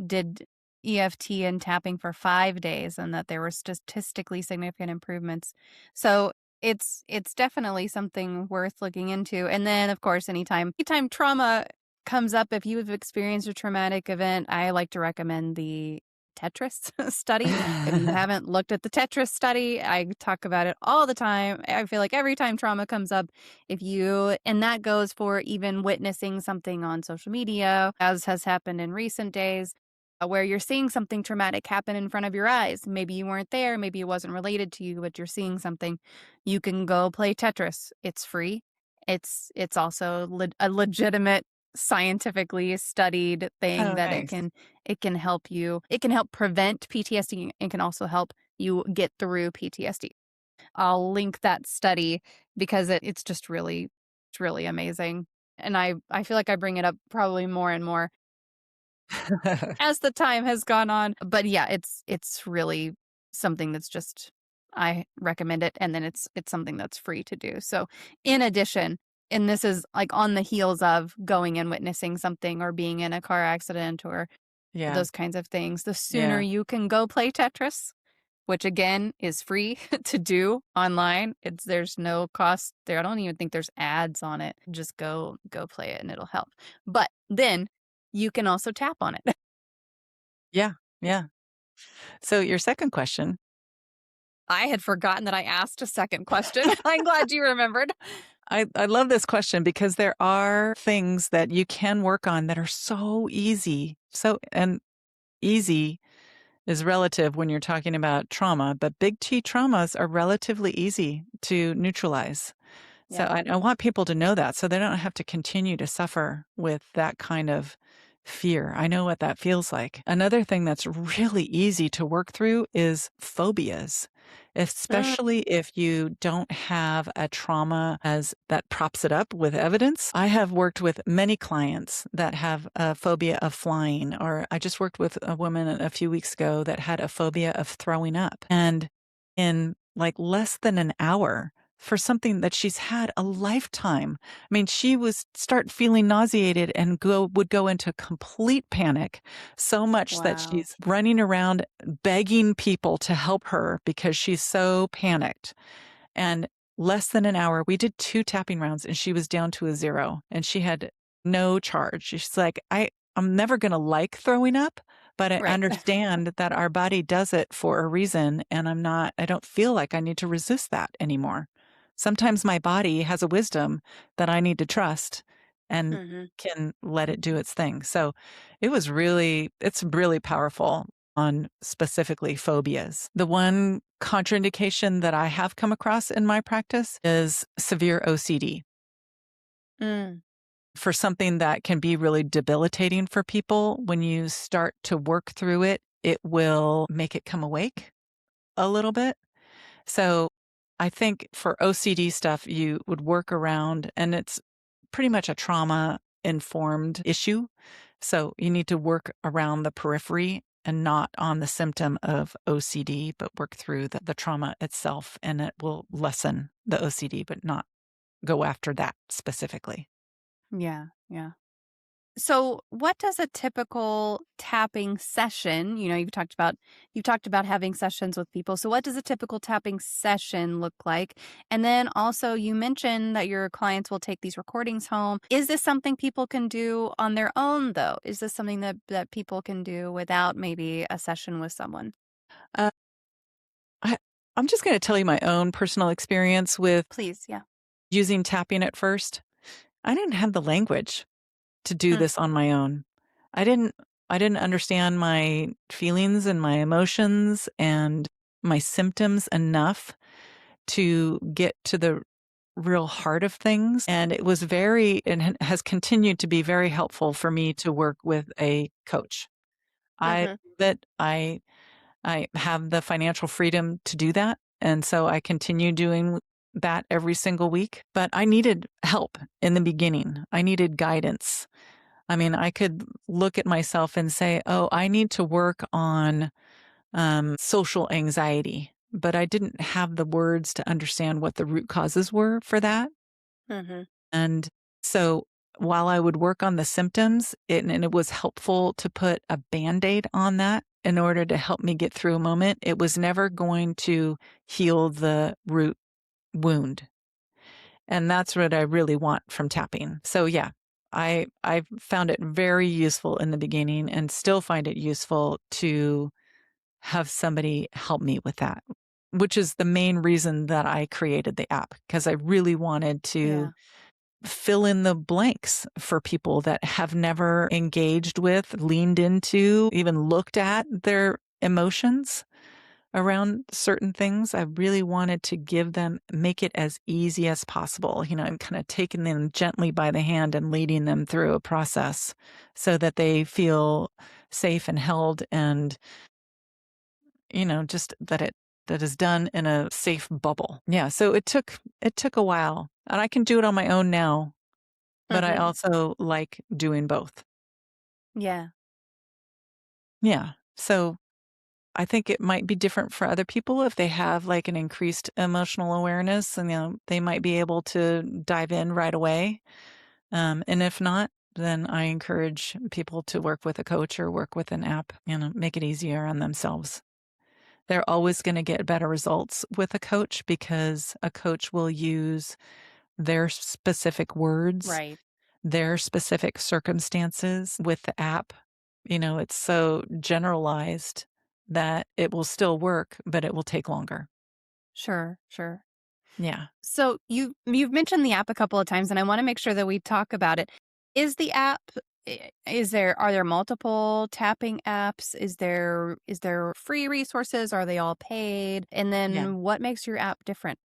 did EFT and tapping for 5 days, and that there were statistically significant improvements. So it's definitely something worth looking into. And then, of course, anytime trauma comes up, if you've experienced a traumatic event, I like to recommend the Tetris study. If you haven't looked at the Tetris study, I talk about it all the time. I feel like every time trauma comes up, and that goes for even witnessing something on social media, as has happened in recent days, where you're seeing something traumatic happen in front of your eyes. Maybe you weren't there, maybe it wasn't related to you, but you're seeing something. You can go play Tetris. It's free. It's also a legitimate, scientifically studied thing Oh, that nice. it can help you. It can help prevent PTSD and can also help you get through PTSD. I'll link that study because it's really amazing. And I feel like I bring it up probably more and more as the time has gone on. But yeah, it's really something that's just, I recommend it, and then it's something that's free to do. So in addition, and this is like on the heels of going and witnessing something or being in a car accident or Yeah. those kinds of things, the sooner Yeah. you can go play Tetris, which again is free to do online. There's no cost there. I don't even think there's ads on it. Just go play it and it'll help. But then you can also tap on it. Yeah. Yeah. So your second question. I had forgotten that I asked a second question. I'm glad you remembered. I love this question because there are things that you can work on that are so easy. And easy is relative when you're talking about trauma, but big T traumas are relatively easy to neutralize. So Yeah. I want people to know that so they don't have to continue to suffer with that kind of fear. I know what that feels like. Another thing that's really easy to work through is phobias, Mm, especially if you don't have a trauma as that props it up with evidence. I have worked with many clients that have a phobia of flying, or I just worked with a woman a few weeks ago that had a phobia of throwing up. And in like less than an hour, for something that she's had a lifetime. I mean, she was start feeling nauseated and would go into complete panic, so much that wow. she's running around begging people to help her because she's so panicked. And less than an hour, we did 2 tapping rounds and she was down to a 0 and she had no charge. She's like, I'm never going to like throwing up, but I Right. understand that our body does it for a reason. And I don't feel like I need to resist that anymore. Sometimes my body has a wisdom that I need to trust and Hmm. can let it do its thing. So it's really powerful on specifically phobias. The one contraindication that I have come across in my practice is severe OCD. Mm, For something that can be really debilitating for people, when you start to work through it, it will make it come awake a little bit. So I think for OCD stuff, you would work around, and it's pretty much a trauma informed issue. So you need to work around the periphery and not on the symptom of OCD, but work through the trauma itself, and it will lessen the OCD, but not go after that specifically. yeah. Yeah. So, what does a typical tapping session, you've talked about having sessions with people. So, what does a typical tapping session look like? And then also you mentioned that your clients will take these recordings home. Is this something people can do on their own though? Is this something that people can do without maybe a session with someone? Uh, I, I'm just going to tell you my own personal experience with Please, yeah. using tapping at first. I didn't have the language to do Mm, this on my own. I didn't I didn't understand my feelings and my emotions and my symptoms enough to get to the real heart of things, and it was very and has continued to be very helpful for me to work with a coach. I mhm. that I have the financial freedom to do that, and so I continue doing that every single week, but I needed help in the beginning. I needed guidance. I mean, I could look at myself and say, "Oh, I need to work on social anxiety," but I didn't have the words to understand what the root causes were for that. Mhm. And so while I would work on the symptoms, and it was helpful to put a Band-Aid on that in order to help me get through a moment, it was never going to heal the root wound. And that's what I really want from tapping. So yeah, I found it very useful in the beginning and still find it useful to have somebody help me with that, which is the main reason that I created the app, because I really wanted to Yeah. fill in the blanks for people that have never engaged with, leaned into, even looked at their emotions around certain things. I really wanted to make it as easy as possible, and kind of taking them gently by the hand and leading them through a process so that they feel safe and held and, just that is done in a safe bubble. Yeah. So it took a while, and I can do it on my own now, but I Mhm. also like doing both. Yeah. Yeah. So I think it might be different for other people if they have like an increased emotional awareness and they might be able to dive in right away. And if not, then I encourage people to work with a coach or work with an app, make it easier on themselves. they're always going to get better results with a coach because a coach will use their specific words, Right. their specific circumstances. With the app, it's so generalized that it will still work, but it will take longer. Sure. Yeah. So you've mentioned the app a couple of times, and I want to make sure that we talk about it. Is the app? Are there multiple tapping apps? Is there free resources? Are they all paid? And then Yeah. what makes your app different?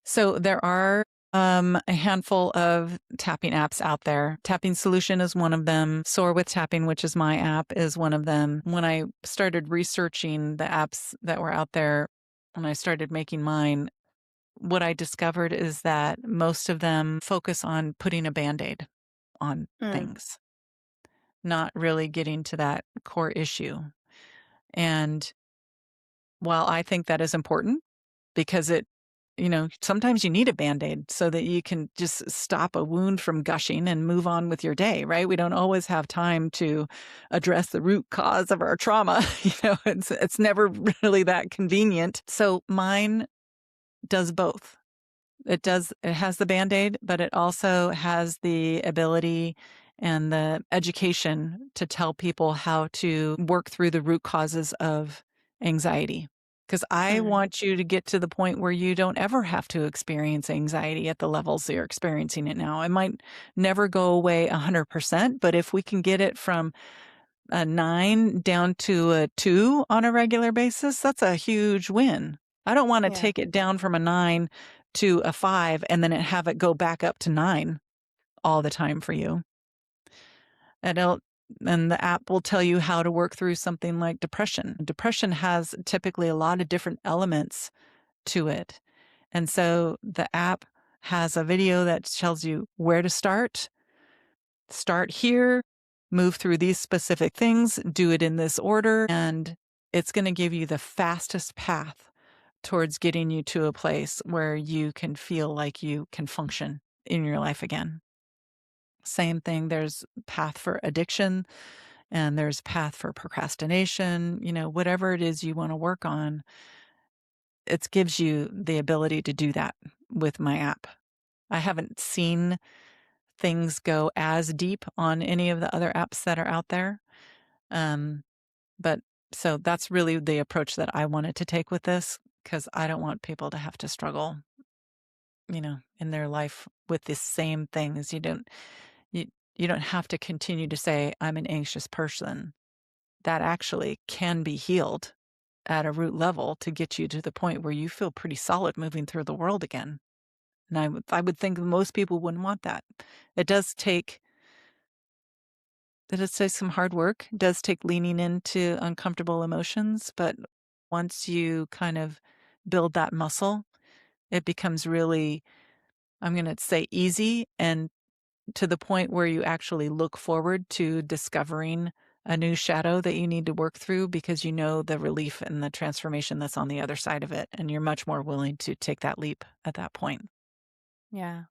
So there are a handful of tapping apps out there. Tapping Solution is one of them. Soar with Tapping, which is my app, is one of them. When I started researching the apps that were out there, when I started making mine, what I discovered is that most of them focus on putting a Band-Aid on things, not really getting to that core issue. And while I think that is important because sometimes you need a Band-Aid so that you can just stop a wound from gushing and move on with your day, right? We don't always have time to address the root cause of our trauma. It's never really that convenient. So mine does both. It has the Band-Aid, but it also has the ability and the education to tell people how to work through the root causes of anxiety. Because I want you to get to the point where you don't ever have to experience anxiety at the levels that you're experiencing it now. It might never go away 100%, but if we can get it from a 9 down to a 2 on a regular basis, that's a huge win. I don't want to take it down from a 9 to a 5 and then have it go back up to 9 all the time for you. And the app will tell you how to work through something like depression. Depression has typically a lot of different elements to it. And so the app has a video that tells you where to start. Start here, move through these specific things, do it in this order, and it's going to give you the fastest path towards getting you to a place where you can feel like you can function in your life again. Same thing, there's path for addiction and there's path for procrastination, whatever it is you want to work on, it gives you the ability to do that with my app. I haven't seen things go as deep on any of the other apps that are out there. But so that's really the approach that I wanted to take with this, because I don't want people to have to struggle, in their life with the same things. You don't have to continue to say, I'm an anxious person. That actually can be healed at a root level to get you to the point where you feel pretty solid moving through the world again. And I would think most people wouldn't want that. It does take some hard work. It does take leaning into uncomfortable emotions, but once you kind of build that muscle, it becomes really, I'm going to say, easy, and to the point where you actually look forward to discovering a new shadow that you need to work through, because you know the relief and the transformation that's on the other side of it. And you're much more willing to take that leap at that point. Yeah.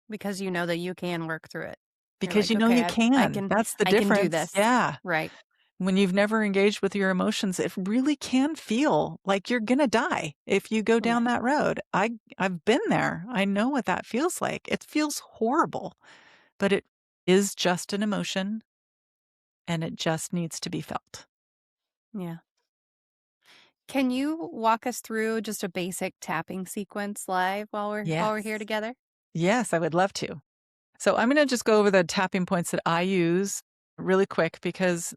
Because you know that you can work through it. Because like, you okay, can. That's the I difference. can do this. Yeah. Right. When you've never engaged with your emotions, it really can feel like you're going to die if you go down that road. I've been there. I know what that feels like. It feels horrible, but it is just an emotion and it just needs to be felt. Yeah. Can you walk us through just a basic tapping sequence live while we're here Yes. together? Yes, I would love to. So I'm going to just go over the tapping points that I use really quick, because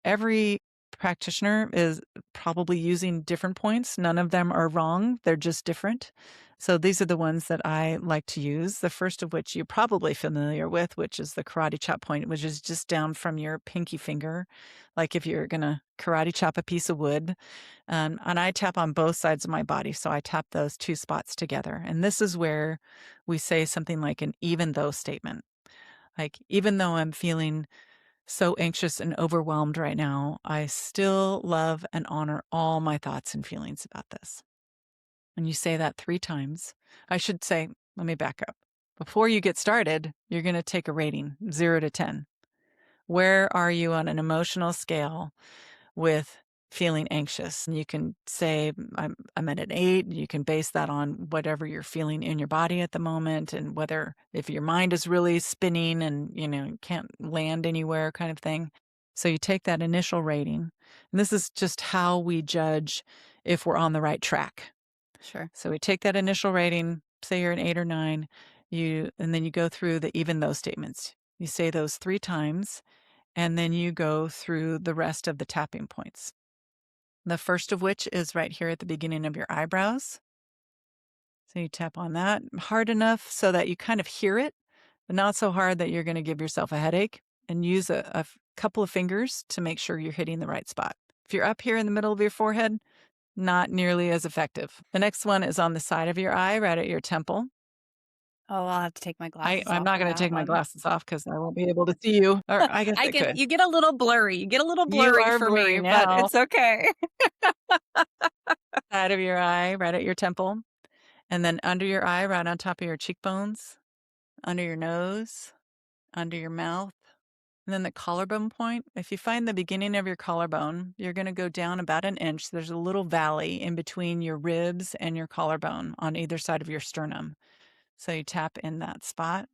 every practitioner is probably using different points. None of them are wrong. They're just different. So these are the ones that I like to use. The first of which you're probably familiar with, which is the karate chop point, which is just down from your pinky finger, like if you're going to karate chop a piece of wood. And I tap on both sides of my body. So I tap those two spots together. And this is where we say something like an even though statement. Like, even though I'm feeling so anxious and overwhelmed right now, I still love and honor all my thoughts and feelings about this. And you say that 3 times. I should say, let me back up. Before you get started, you're going to take a rating, 0 to 10. Where are you on an emotional scale with feeling anxious. And you can say, I'm at an 8. You can base that on whatever you're feeling in your body at the moment, and whether if your mind is really spinning and, you can't land anywhere kind of thing. So you take that initial rating, and this is just how we judge if we're on the right track. Sure. So we take that initial rating, say you're an 8 or 9, and then you go through the even though statements. You say those 3 times, and then you go through the rest of the tapping points. The first of which is right here at the beginning of your eyebrows. So you tap on that hard enough so that you kind of hear it, but not so hard that you're going to give yourself a headache, and use a couple of fingers to make sure you're hitting the right spot. If you're up here in the middle of your forehead, not nearly as effective. The next one is on the side of your eye, right at your temple. Oh, I'll have to take my glasses off. I'm not going to take my one. glasses off because I won't be able to see you. Or I guess I could. You get a little blurry. You get a little blurry are for blurry me, now. but it's okay. Side of your eye, right at your temple. And then under your eye, right on top of your cheekbones, under your nose, under your mouth. And then the collarbone point. If you find the beginning of your collarbone, you're going to go down about an inch. There's a little valley in between your ribs and your collarbone on either side of your sternum. So you tap in that spot.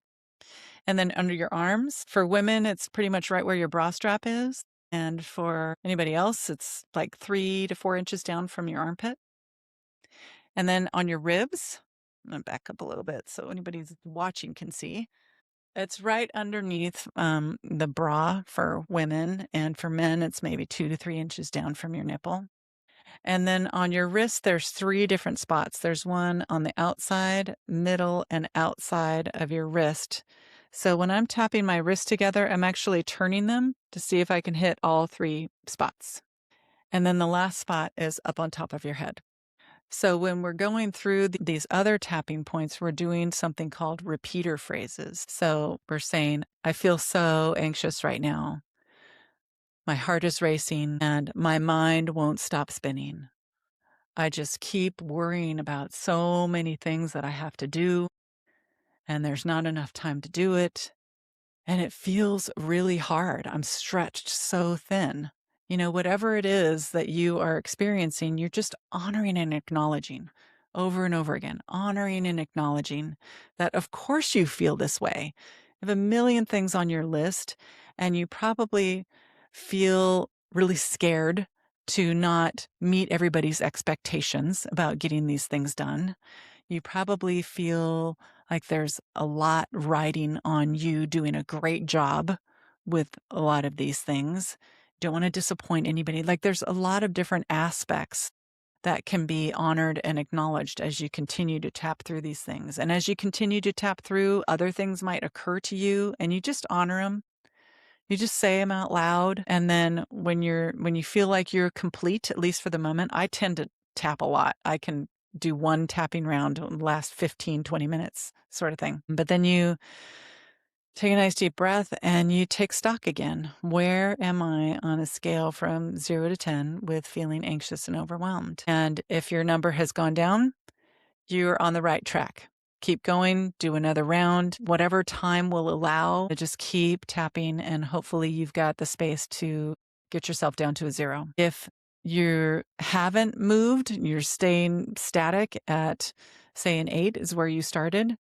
And then under your arms. For women, it's pretty much right where your bra strap is. And for anybody else, it's like 3 to 4 inches down from your armpit. And then on your ribs, I'm going to back up a little bit so anybody who's watching can see. It's right underneath the bra for women, and for men, it's maybe 2 to 3 inches down from your nipple. And then on your wrist, there's 3 different spots. There's one on the outside, middle, and outside of your wrist. So when I'm tapping my wrists together, I'm actually turning them to see if I can hit all 3 spots. And then the last spot is up on top of your head. So when we're going through these other tapping points, we're doing something called repeater phrases. So we're saying, I feel so anxious right now. My heart is racing and my mind won't stop spinning. I just keep worrying about so many things that I have to do, and there's not enough time to do it. And it feels really hard. I'm stretched so thin. Whatever it is that you are experiencing, you're just honoring and acknowledging over and over again, honoring and acknowledging that, of course, you feel this way. You have a million things on your list, and you probably feel really scared to not meet everybody's expectations about getting these things done. You probably feel like there's a lot riding on you doing a great job with a lot of these things. Don't want to disappoint anybody. Like there's a lot of different aspects that can be honored and acknowledged as you continue to tap through these things. And as you continue to tap through, other things might occur to you, and you just honor them. You just say them out loud. And then when you feel like you're complete, at least for the moment, I tend to tap a lot. I can do one tapping round, last 15, 20 minutes sort of thing. But then you take a nice deep breath and you take stock again. Where am I on a scale from 0 to 10 with feeling anxious and overwhelmed? And if your number has gone down, you're on the right track. Keep going, do another round, whatever time will allow. Just keep tapping, and hopefully you've got the space to get yourself down to a 0. If you haven't moved, you're staying static at, say, an 8 is where you started,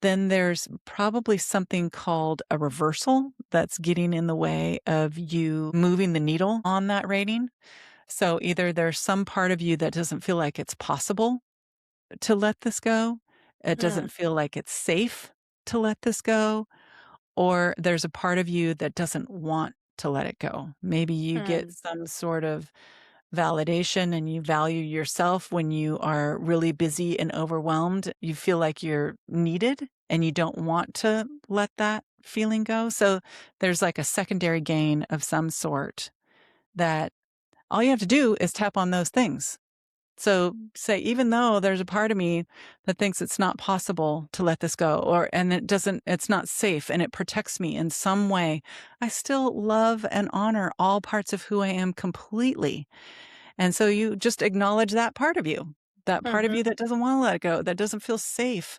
then there's probably something called a reversal that's getting in the way of you moving the needle on that rating. So either there's some part of you that doesn't feel like it's possible to let this go. It doesn't feel like it's safe to let this go, or there's a part of you that doesn't want to let it go. Maybe you get some sort of validation and you value yourself when you are really busy and overwhelmed. You feel like you're needed and you don't want to let that feeling go. So there's like a secondary gain of some sort that all you have to do is tap on those things. So say, even though there's a part of me that thinks it's not possible to let this go, and it's not safe and it protects me in some way, I still love and honor all parts of who I am completely. And so you just acknowledge that part of you, that part of you that doesn't want to let it go, that doesn't feel safe.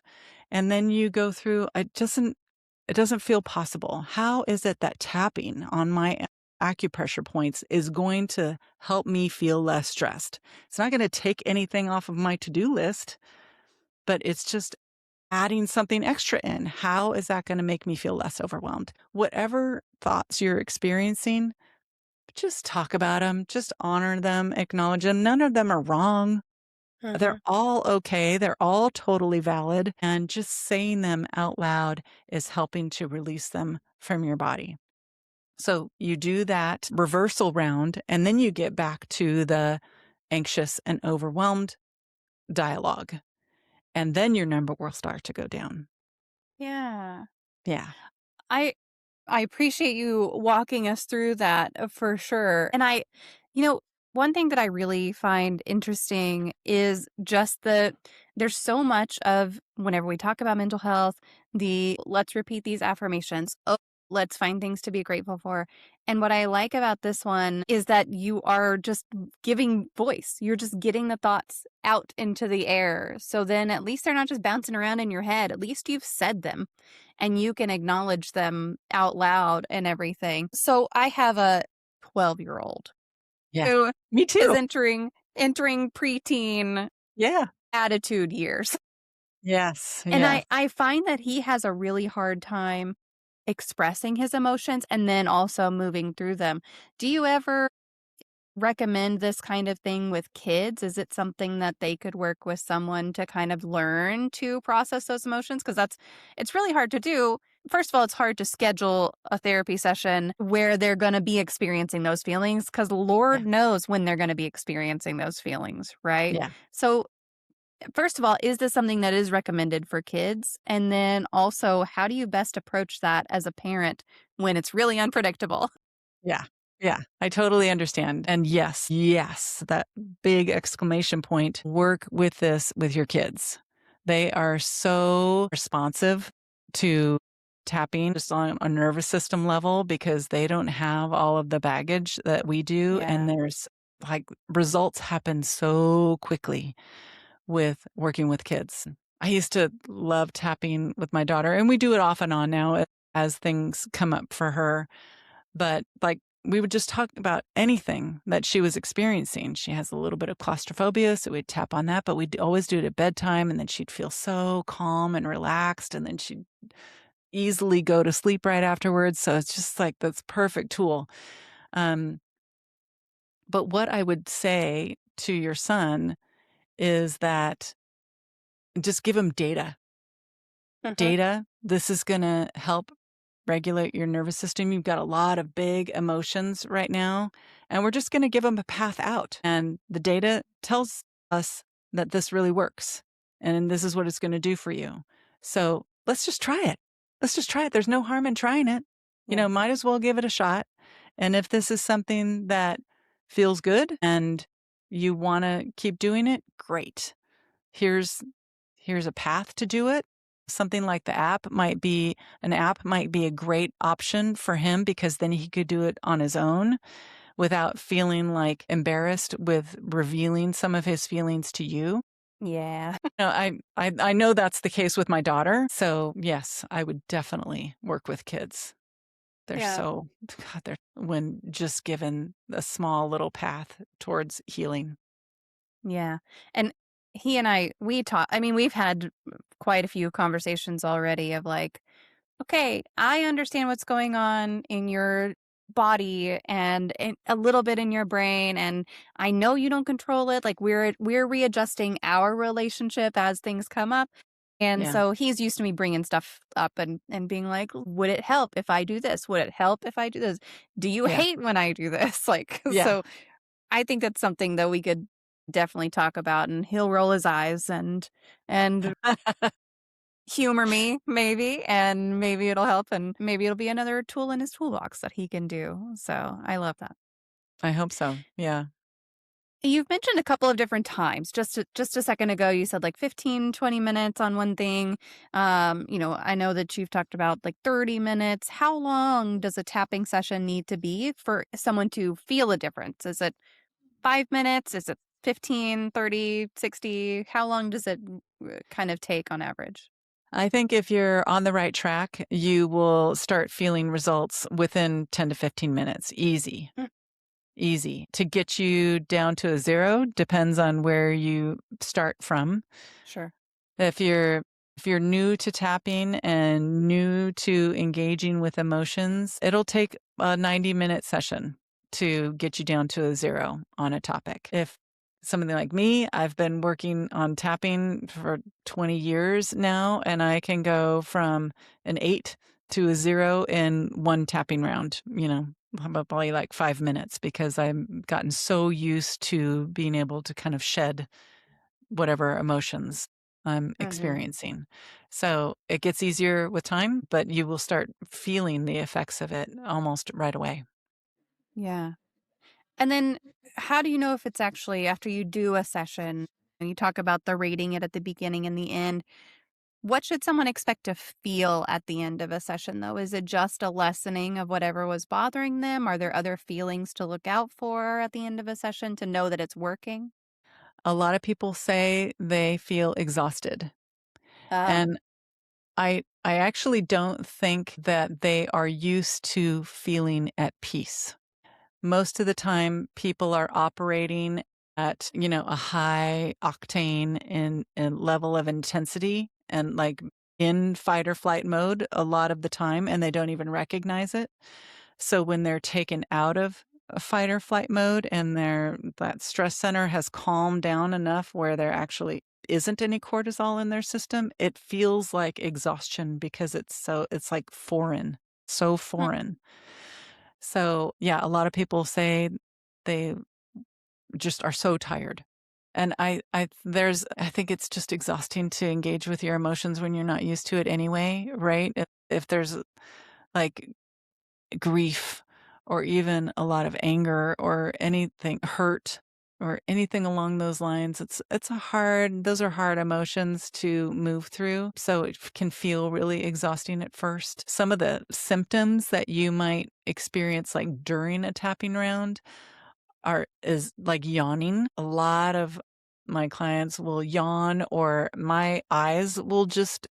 And then you go through, it doesn't feel possible. How is it that tapping on my acupressure points is going to help me feel less stressed. It's not going to take anything off of my to-do list, but it's just adding something extra in. How is that going to make me feel less overwhelmed? Whatever thoughts you're experiencing, just talk about them, just honor them, acknowledge them. None of them are wrong. They're all okay. They're all totally valid. And just saying them out loud is helping to release them from your body. So you do that reversal round, and then you get back to the anxious and overwhelmed dialogue. And then your number will start to go down. Yeah. Yeah. I appreciate you walking us through that for sure. And one thing that I really find interesting is just there's so much of whenever we talk about mental health, let's repeat these affirmations. Oh, let's find things to be grateful for. And what I like about this one is that you are just giving voice. You're just getting the thoughts out into the air. So then at least they're not just bouncing around in your head. At least you've said them and you can acknowledge them out loud and everything. So I have a 12-year-old Yeah. who Me is too. entering preteen Yeah. attitude years. Yes. And Yeah. I find that he has a really hard time expressing his emotions and then also moving through them. Do you ever recommend this kind of thing with kids? Is it something that they could work with someone to kind of learn to process those emotions? Because it's really hard to do. First of all, it's hard to schedule a therapy session where they're going to be experiencing those feelings because Lord knows when they're going to be experiencing those feelings, right? Yeah. So first of all, is this something that is recommended for kids? And then also, how do you best approach that as a parent when it's really unpredictable? Yeah. Yeah. I totally understand. And yes, that big exclamation point, work with this with your kids. They are so responsive to tapping just on a nervous system level because they don't have all of the baggage that we do. And Yeah. there's like results happen so quickly with working with kids. I used to love tapping with my daughter, and we do it off and on now as things come up for her. But like we would just talk about anything that she was experiencing. She has a little bit of claustrophobia, so we'd tap on that, but we'd always do it at bedtime, and then she'd feel so calm and relaxed, and then she'd easily go to sleep right afterwards. So it's just like this perfect tool. Um, but what I would say to your son is that just give him data. Data. This is going to help regulate your nervous system. You've got a lot of big emotions right now, and we're just going to give them a path out. And the data tells us that this really works, and this is what it's going to do for you. So let's just try it. Let's just try it. There's no harm in trying it. Yeah. Might as well give it a shot. And if this is something that feels good and you want to keep doing it, great. Here's a path to do it. Something like an app might be a great option for him because then he could do it on his own without feeling like embarrassed with revealing some of his feelings to you. Yeah. I know that's the case with my daughter. So yes, I would definitely work with kids. They're when just given a small little path towards healing. Yeah. And he and we talk, we've had quite a few conversations already of like, okay, I understand what's going on in your body and a little bit in your brain, and I know you don't control it. Like we're readjusting our relationship as things come up. And Yeah. so he's used to me bringing stuff up and being like, would it help if I do this? Would it help if I do this? Do you Yeah. hate when I do this? Like, Yeah. so I think that's something that we could definitely talk about, and he'll roll his eyes and humor me maybe, and maybe it'll help, and maybe it'll be another tool in his toolbox that he can do. So I love that. I hope so. Yeah. You've mentioned a couple of different times. Just a second ago, you said like 15, 20 minutes on one thing. I know that you've talked about like 30 minutes. How long does a tapping session need to be for someone to feel a difference? Is it 5 minutes? Is it 15, 30, 60? How long does it kind of take on average? I think if you're on the right track, you will start feeling results within 10 to 15 minutes. Easy. Mm. Easy. To get you down to a 0 depends on where you start from. Sure. If you're new to tapping and new to engaging with emotions, it'll take a 90-minute session to get you down to a 0 on a topic. If somebody like me, I've been working on tapping for 20 years now, and I can go from an 8 to a 0 in one tapping round, probably like 5 minutes, because I've gotten so used to being able to kind of shed whatever emotions I'm Mhm. experiencing. So it gets easier with time, but you will start feeling the effects of it almost right away. Yeah. And then how do you know if it's actually after you do a session and you talk about the rating it at the beginning and the end, what should someone expect to feel at the end of a session though? Is it just a lessening of whatever was bothering them? Are there other feelings to look out for at the end of a session to know that it's working? A lot of people say they feel exhausted. Ah. And I actually don't think that they are used to feeling at peace. Most of the time, people are operating at, a high octane in level of intensity and like in fight or flight mode a lot of the time, and they don't even recognize it. So when they're taken out of a fight or flight mode and that stress center has calmed down enough where there actually isn't any cortisol in their system, it feels like exhaustion because it's like foreign, so Hmm. foreign. So, yeah, a lot of people say they just are so tired. And I think it's just exhausting to engage with your emotions when you're not used to it anyway, right? If there's like grief or even a lot of anger or anything, hurt or anything along those lines, those are hard emotions to move through. So it can feel really exhausting at first. Some of the symptoms that you might experience like during a tapping round is like yawning. A lot of my clients will yawn, or my eyes will just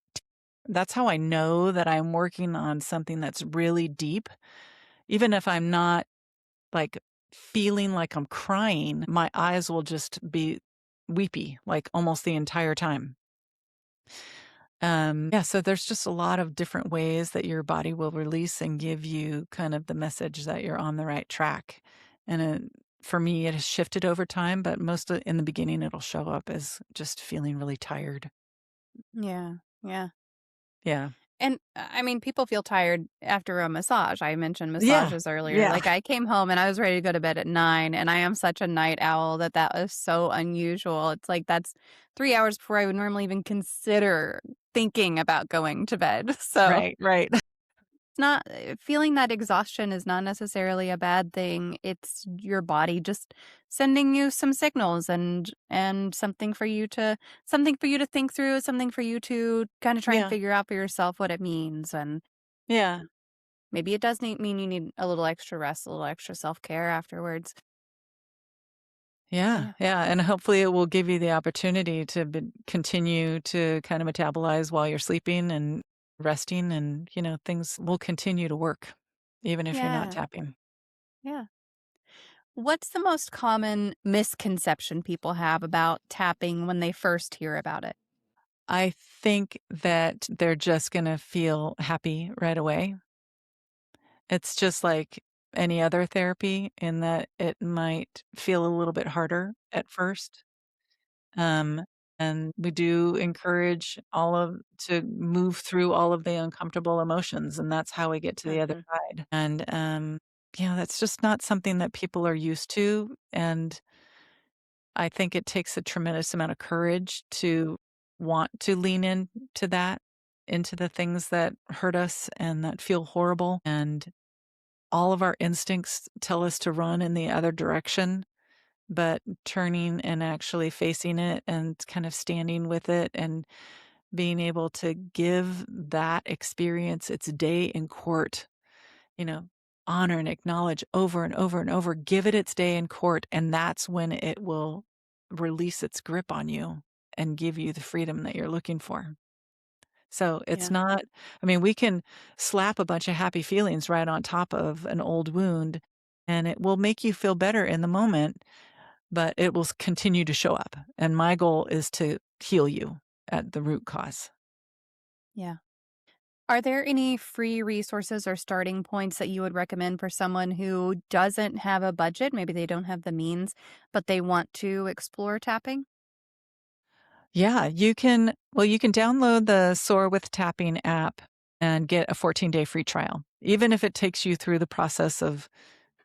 that's how I know that I'm working on something that's really deep. Even if I'm not like feeling like I'm crying, my eyes will just be weepy like almost the entire time. Yeah, so there's just a lot of different ways that your body will release and give you kind of the message that you're on the right track. And for me, it has shifted over time, but in the beginning, it'll show up as just feeling really tired. Yeah. Yeah. Yeah. And I mean, people feel tired after a massage. I mentioned Yeah. massages earlier. Yeah. Like I came home and I was ready to go to bed at 9 and I am such a night owl that was so unusual. It's like that's 3 hours before I would normally even consider thinking about going to bed. So Right. Right. it's not feeling that exhaustion is not necessarily a bad thing. It's your body just sending you some signals and something for you to think through, something for you to kind of try and Yeah. figure out for yourself what it means. And Yeah. maybe it does mean you need a little extra rest, a little extra self-care afterwards. Yeah, Yeah. yeah, and hopefully it will give you the opportunity to continue to kind of metabolize while you're sleeping and resting, and things will continue to work even if you're not Yeah. tapping. Yeah. What's the most common misconception people have about tapping when they first hear about it? I think that they're just going to feel happy right away. It's just like any other therapy in that it might feel a little bit harder at first. Um, and we do encourage all of to move through all of the uncomfortable emotions, and that's how we get to the other Mhm. side. And, that's just not something that people are used to, and I think it takes a tremendous amount of courage to want to lean into that, into the things that hurt us and that feel horrible, and all of our instincts tell us to run in the other direction, but turning and actually facing it and kind of standing with it and being able to give that experience its day in court, you know, honor and acknowledge over and over and over, give it its day in court. And that's when it will release its grip on you and give you the freedom that you're looking for. So it's Yeah. not, I mean, we can slap a bunch of happy feelings right on top of an old wound and it will make you feel better in the moment, but it will continue to show up. And my goal is to heal you at the root cause. Yeah. Are there any free resources or starting points that you would recommend for someone who doesn't have a budget? Maybe they don't have the means, but they want to explore tapping? Yeah, you can download the Soar with Tapping app and get a 14-day free trial. Even if it takes you through the process of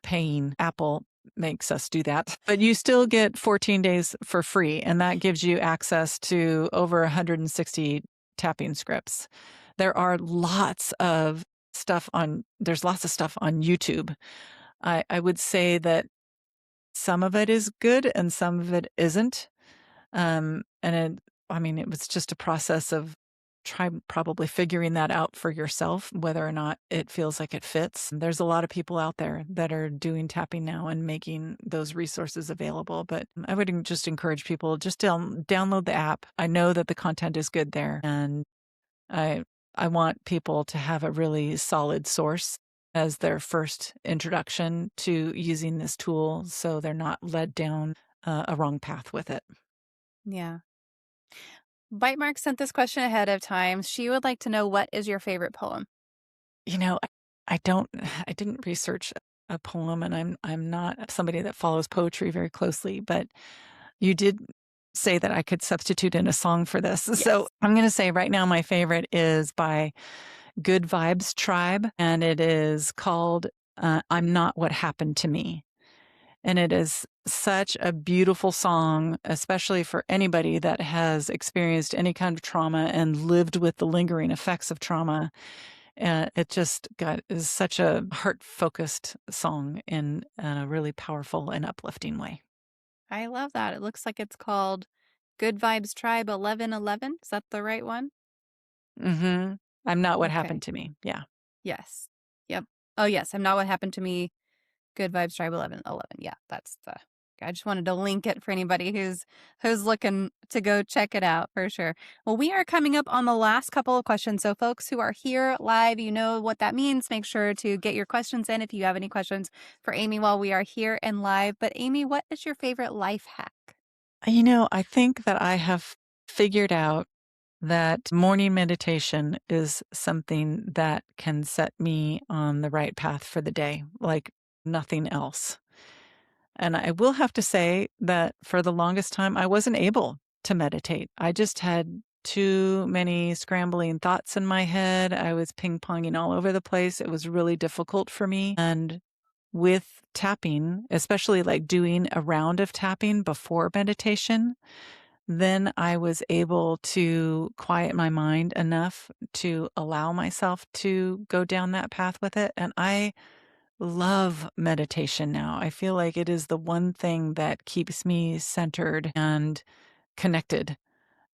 paying, Apple makes us do that. But you still get 14 days for free, and that gives you access to over 160 tapping scripts. There's lots of stuff on YouTube. I would say that some of it is good and some of it isn't. It was just a process of probably figuring that out for yourself, whether or not it feels like it fits. There's a lot of people out there that are doing tapping now and making those resources available. But I would just encourage people just to download the app. I know that the content is good there, and I I want people to have a really solid source as their first introduction to using this tool, so they're not led down a wrong path with it. Yeah. Bite Mark sent this question ahead of time. She would like to know, what is your favorite poem? You know, I don't I didn't research a poem, and I'm not somebody that follows poetry very closely, but you did say that I could substitute in a song for this. So Yes. I'm going to say right now my favorite is by Good Vibes Tribe, and it is called I'm Not What Happened to Me. And it is such a beautiful song, especially for anybody that has experienced any kind of trauma and lived with the lingering effects of trauma. It just is such a heart-focused song in a really powerful and uplifting way. I love that. It looks like it's called Good Vibes Tribe 1111. Is that the right one? Mm-hmm. I'm Not What Okay. Happened to Me. Yeah. Yes. Yep. Oh, yes. I'm Not What Happened to Me. Good Vibes Tribe 1111. Yeah, that's the. I just wanted to link it for anybody who's looking to go check it out for sure. Well, we are coming up on the last couple of questions. So folks who are here live, you know what that means. Make sure to get your questions in if you have any questions for Amy while we are here and live. But Amy, what is your favorite life hack? I think that I have figured out that morning meditation is something that can set me on the right path for the day, like nothing else. And I will have to say that for the longest time, I wasn't able to meditate. I just had too many scrambling thoughts in my head. I was ping ponging all over the place. It was really difficult for me. And with tapping, especially like doing a round of tapping before meditation, then I was able to quiet my mind enough to allow myself to go down that path with it. And I love meditation now. I feel like it is the one thing that keeps me centered and connected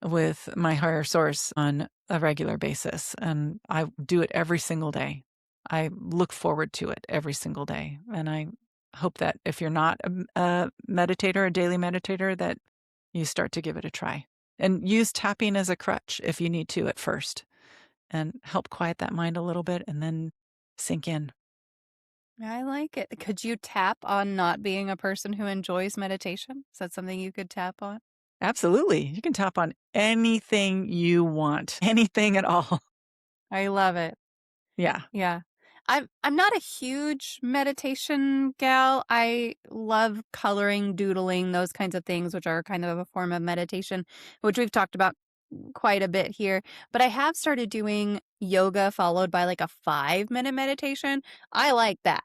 with my higher source on a regular basis. And I do it every single day. I look forward to it every single day. And I hope that if you're not a meditator, a daily meditator, that you start to give it a try. And use tapping as a crutch if you need to at first, and help quiet that mind a little bit and then sink in. I like it. Could you tap on not being a person who enjoys meditation? Is that something you could tap on? Absolutely. You can tap on anything you want, anything at all. I love it. Yeah. Yeah. I'm not a huge meditation gal. I love coloring, doodling, those kinds of things, which are kind of a form of meditation, which we've talked about quite a bit here. But I have started doing yoga followed by like a 5-minute meditation. I like that.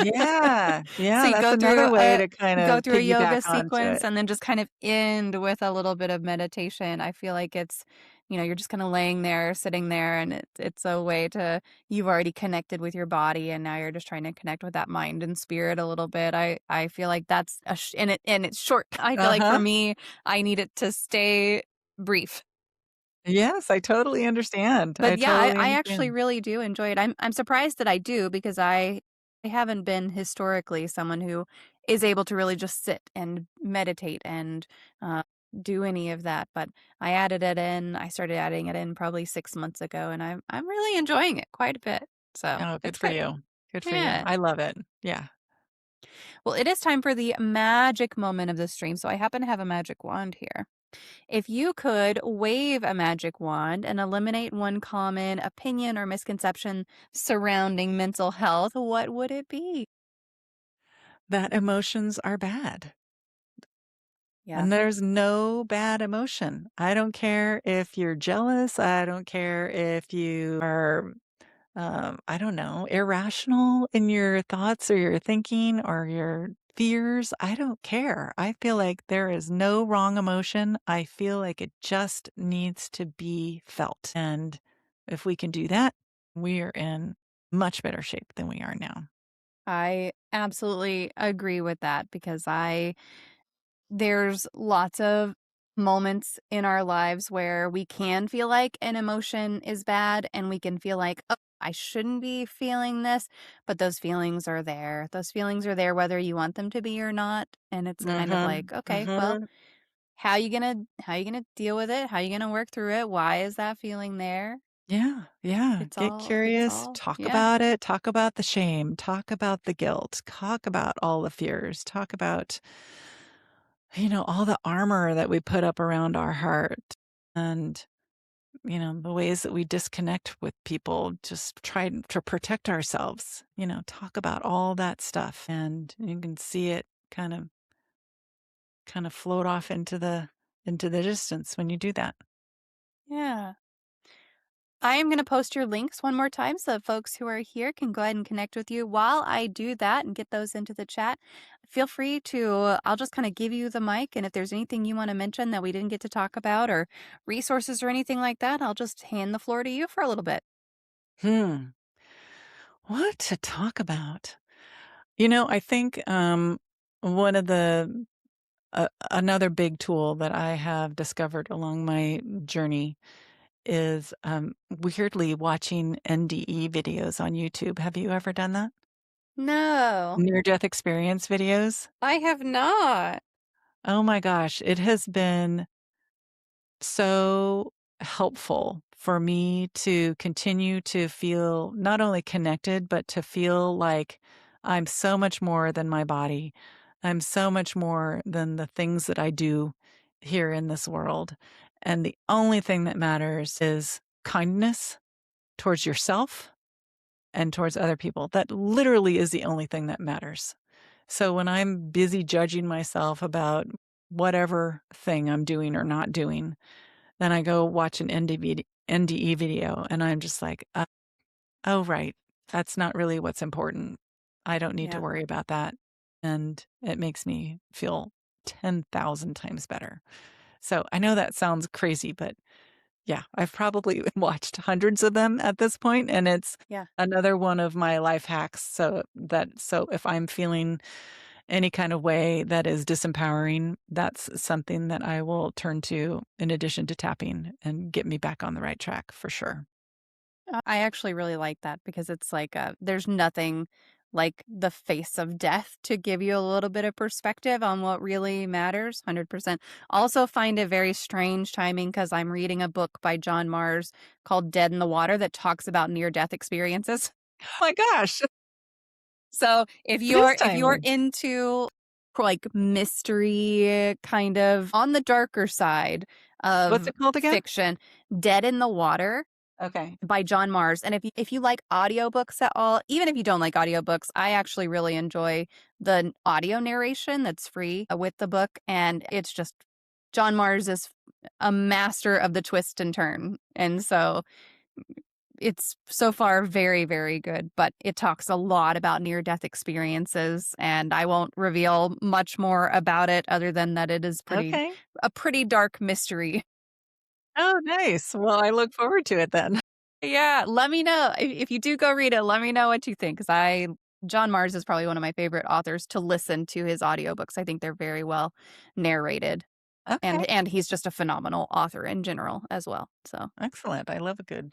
Yeah. So Yeah. you That's another way to kind go of through a piggyback yoga onto sequence it. and then just kind of end with a little bit of meditation. I feel like it's, you're just kind of laying there, sitting there, and it's a way to, you've already connected with your body, and now you're just trying to connect with that mind and spirit a little bit. I feel like that's and it's short. I feel like for Uh-huh. me, I need it to stay brief. Yes, I totally understand. I But yeah, I, totally I actually understand. really do enjoy it. I'm surprised that I do, because I haven't been historically someone who is able to really just sit and meditate and do any of that, but I added it in. I started adding it in probably 6 months ago, and I'm really enjoying it quite a bit. So Oh, good it's for good. you. Good for you. Yeah. I love it. Yeah. Well, it is time for the magic moment of the stream. So I happen to have a magic wand here. If you could wave a magic wand and eliminate one common opinion or misconception surrounding mental health, what would it be? That emotions are bad. Yeah. And there's no bad emotion. I don't care if you're jealous. I don't care if you are, I don't know, irrational in your thoughts or your thinking or your fears. I don't care. I feel like there is no wrong emotion. I feel like it just needs to be felt. And if we can do that, we are in much better shape than we are now. I absolutely agree with that because there's lots of moments in our lives where we can feel like an emotion is bad and we can feel like, oh, I shouldn't be feeling this, but those feelings are there. Those feelings are there whether you want them to be or not. And it's kind of Mm-hmm. like, okay, well, Mm-hmm. how you gonna deal with it? How you gonna work through it? Why is that feeling there? Yeah, yeah. Get It's curious, all, talk yeah. about it, talk about the shame, talk about the guilt, talk about all the fears, talk about, all the armor that we put up around our heart and, the ways that we disconnect with people, just try to protect ourselves, talk about all that stuff. And you can see it kind of float off into the distance when you do that. Yeah. I am going to post your links one more time so that folks who are here can go ahead and connect with you. While I do that and get those into the chat, feel free to, I'll just kind of give you the mic. And if there's anything you want to mention that we didn't get to talk about or resources or anything like that, I'll just hand the floor to you for a little bit. Hmm. What to talk about? I think one of another big tool that I have discovered along my journey is weirdly watching NDE videos on YouTube. Have you ever done that? No, Near death experience videos? I have not. Oh my gosh, it has been so helpful for me to continue to feel not only connected, but to feel like I'm so much more than my body. I'm so much more than the things that I do here in this world. And the only thing that matters is kindness towards yourself and towards other people. That literally is the only thing that matters. So when I'm busy judging myself about whatever thing I'm doing or not doing, then I go watch an NDE video and I'm just like, oh, right. That's not really what's important. I don't need to Yeah. worry about that. And it makes me feel 10,000 times better. So I know that sounds crazy, but yeah, I've probably watched hundreds of them at this point, and it's Yeah. another one of my life hacks. So if I'm feeling any kind of way that is disempowering, that's something that I will turn to in addition to tapping and get me back on the right track for sure. I actually really like that because it's like there's nothing like the face of death to give you a little bit of perspective on what really matters. 100%. Also find it very strange timing because I'm reading a book by John Mars called Dead in the Water that talks about near-death experiences. Oh my gosh, So it is if you're timely. into like mystery kind of on the darker side What's of it called again? fiction, Dead in the Water Okay. by John Mars. And if you like audiobooks at all, even if you don't like audiobooks, I actually really enjoy the audio narration that's free with the book. And it's just John Mars is a master of the twist and turn. And so it's so far very, very good, but it talks a lot about near-death experiences, and I won't reveal much more about it other than that it is Okay. a pretty dark mystery. Oh, nice. Well, I look forward to it then. Yeah, let me know if you do go read it, let me know what you think, because John Mars is probably one of my favorite authors to listen to his audiobooks. I think they're very well narrated, Okay. and he's just a phenomenal author in general as well, so. Excellent. I love a good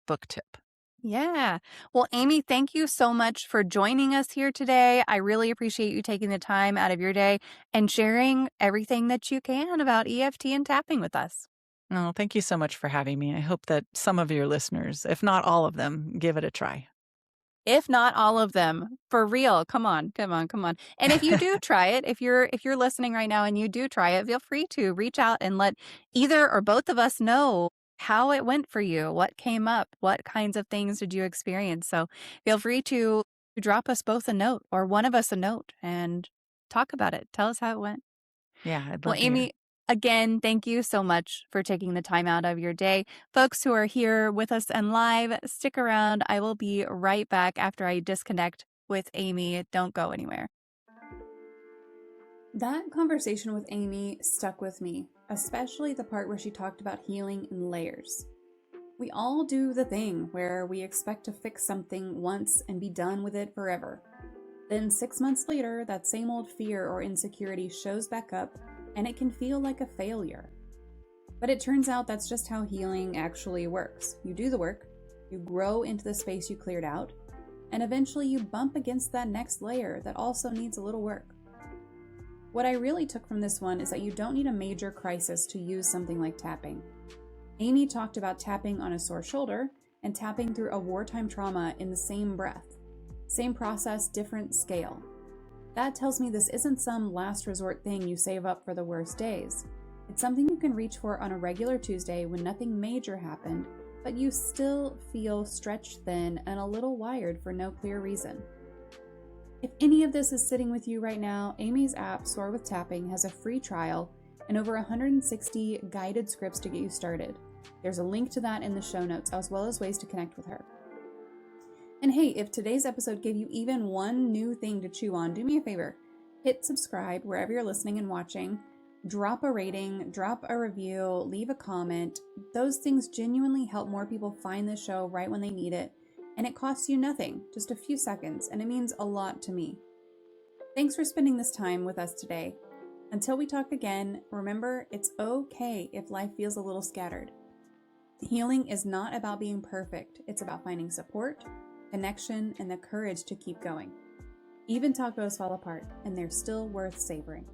book tip. Yeah. Well, Amy, thank you so much for joining us here today. I really appreciate you taking the time out of your day and sharing everything that you can about EFT and tapping with us. Oh, thank you so much for having me. I hope that some of your listeners, if not all of them, give it a try. If not all of them, for real. Come on, come on, come on. And if you do try it, if you're listening right now and you do try it, feel free to reach out and let either or both of us know how it went for you, what came up, what kinds of things did you experience. So feel free to drop us both a note or one of us a note and talk about it. Tell us how it went. Yeah, I'd Well, love to hear. Amy, again, thank you so much for taking the time out of your day. Folks who are here with us and live, stick around. I will be right back after I disconnect with Amy. Don't go anywhere. That conversation with Amy stuck with me, especially the part where she talked about healing in layers. We all do the thing where we expect to fix something once and be done with it forever. Then 6 months later, that same old fear or insecurity shows back up, and it can feel like a failure. But it turns out that's just how healing actually works. You do the work, you grow into the space you cleared out, and eventually you bump against that next layer that also needs a little work. What I really took from this one is that you don't need a major crisis to use something like tapping. Amy talked about tapping on a sore shoulder and tapping through a wartime trauma in the same breath. Same process, different scale. That tells me this isn't some last resort thing you save up for the worst days. It's something you can reach for on a regular Tuesday when nothing major happened, but you still feel stretched thin and a little wired for no clear reason. If any of this is sitting with you right now, Amy's app, Soar with Tapping, has a free trial and over 160 guided scripts to get you started. There's a link to that in the show notes, as well as ways to connect with her. And hey, if today's episode gave you even one new thing to chew on, do me a favor. Hit subscribe wherever you're listening and watching. Drop a rating, drop a review, leave a comment. Those things genuinely help more people find this show right when they need it. And it costs you nothing, just a few seconds, and it means a lot to me. Thanks for spending this time with us today. Until we talk again, remember, it's okay if life feels a little scattered. Healing is not about being perfect. It's about finding support, connection, and the courage to keep going. Even tacos fall apart, and they're still worth savoring.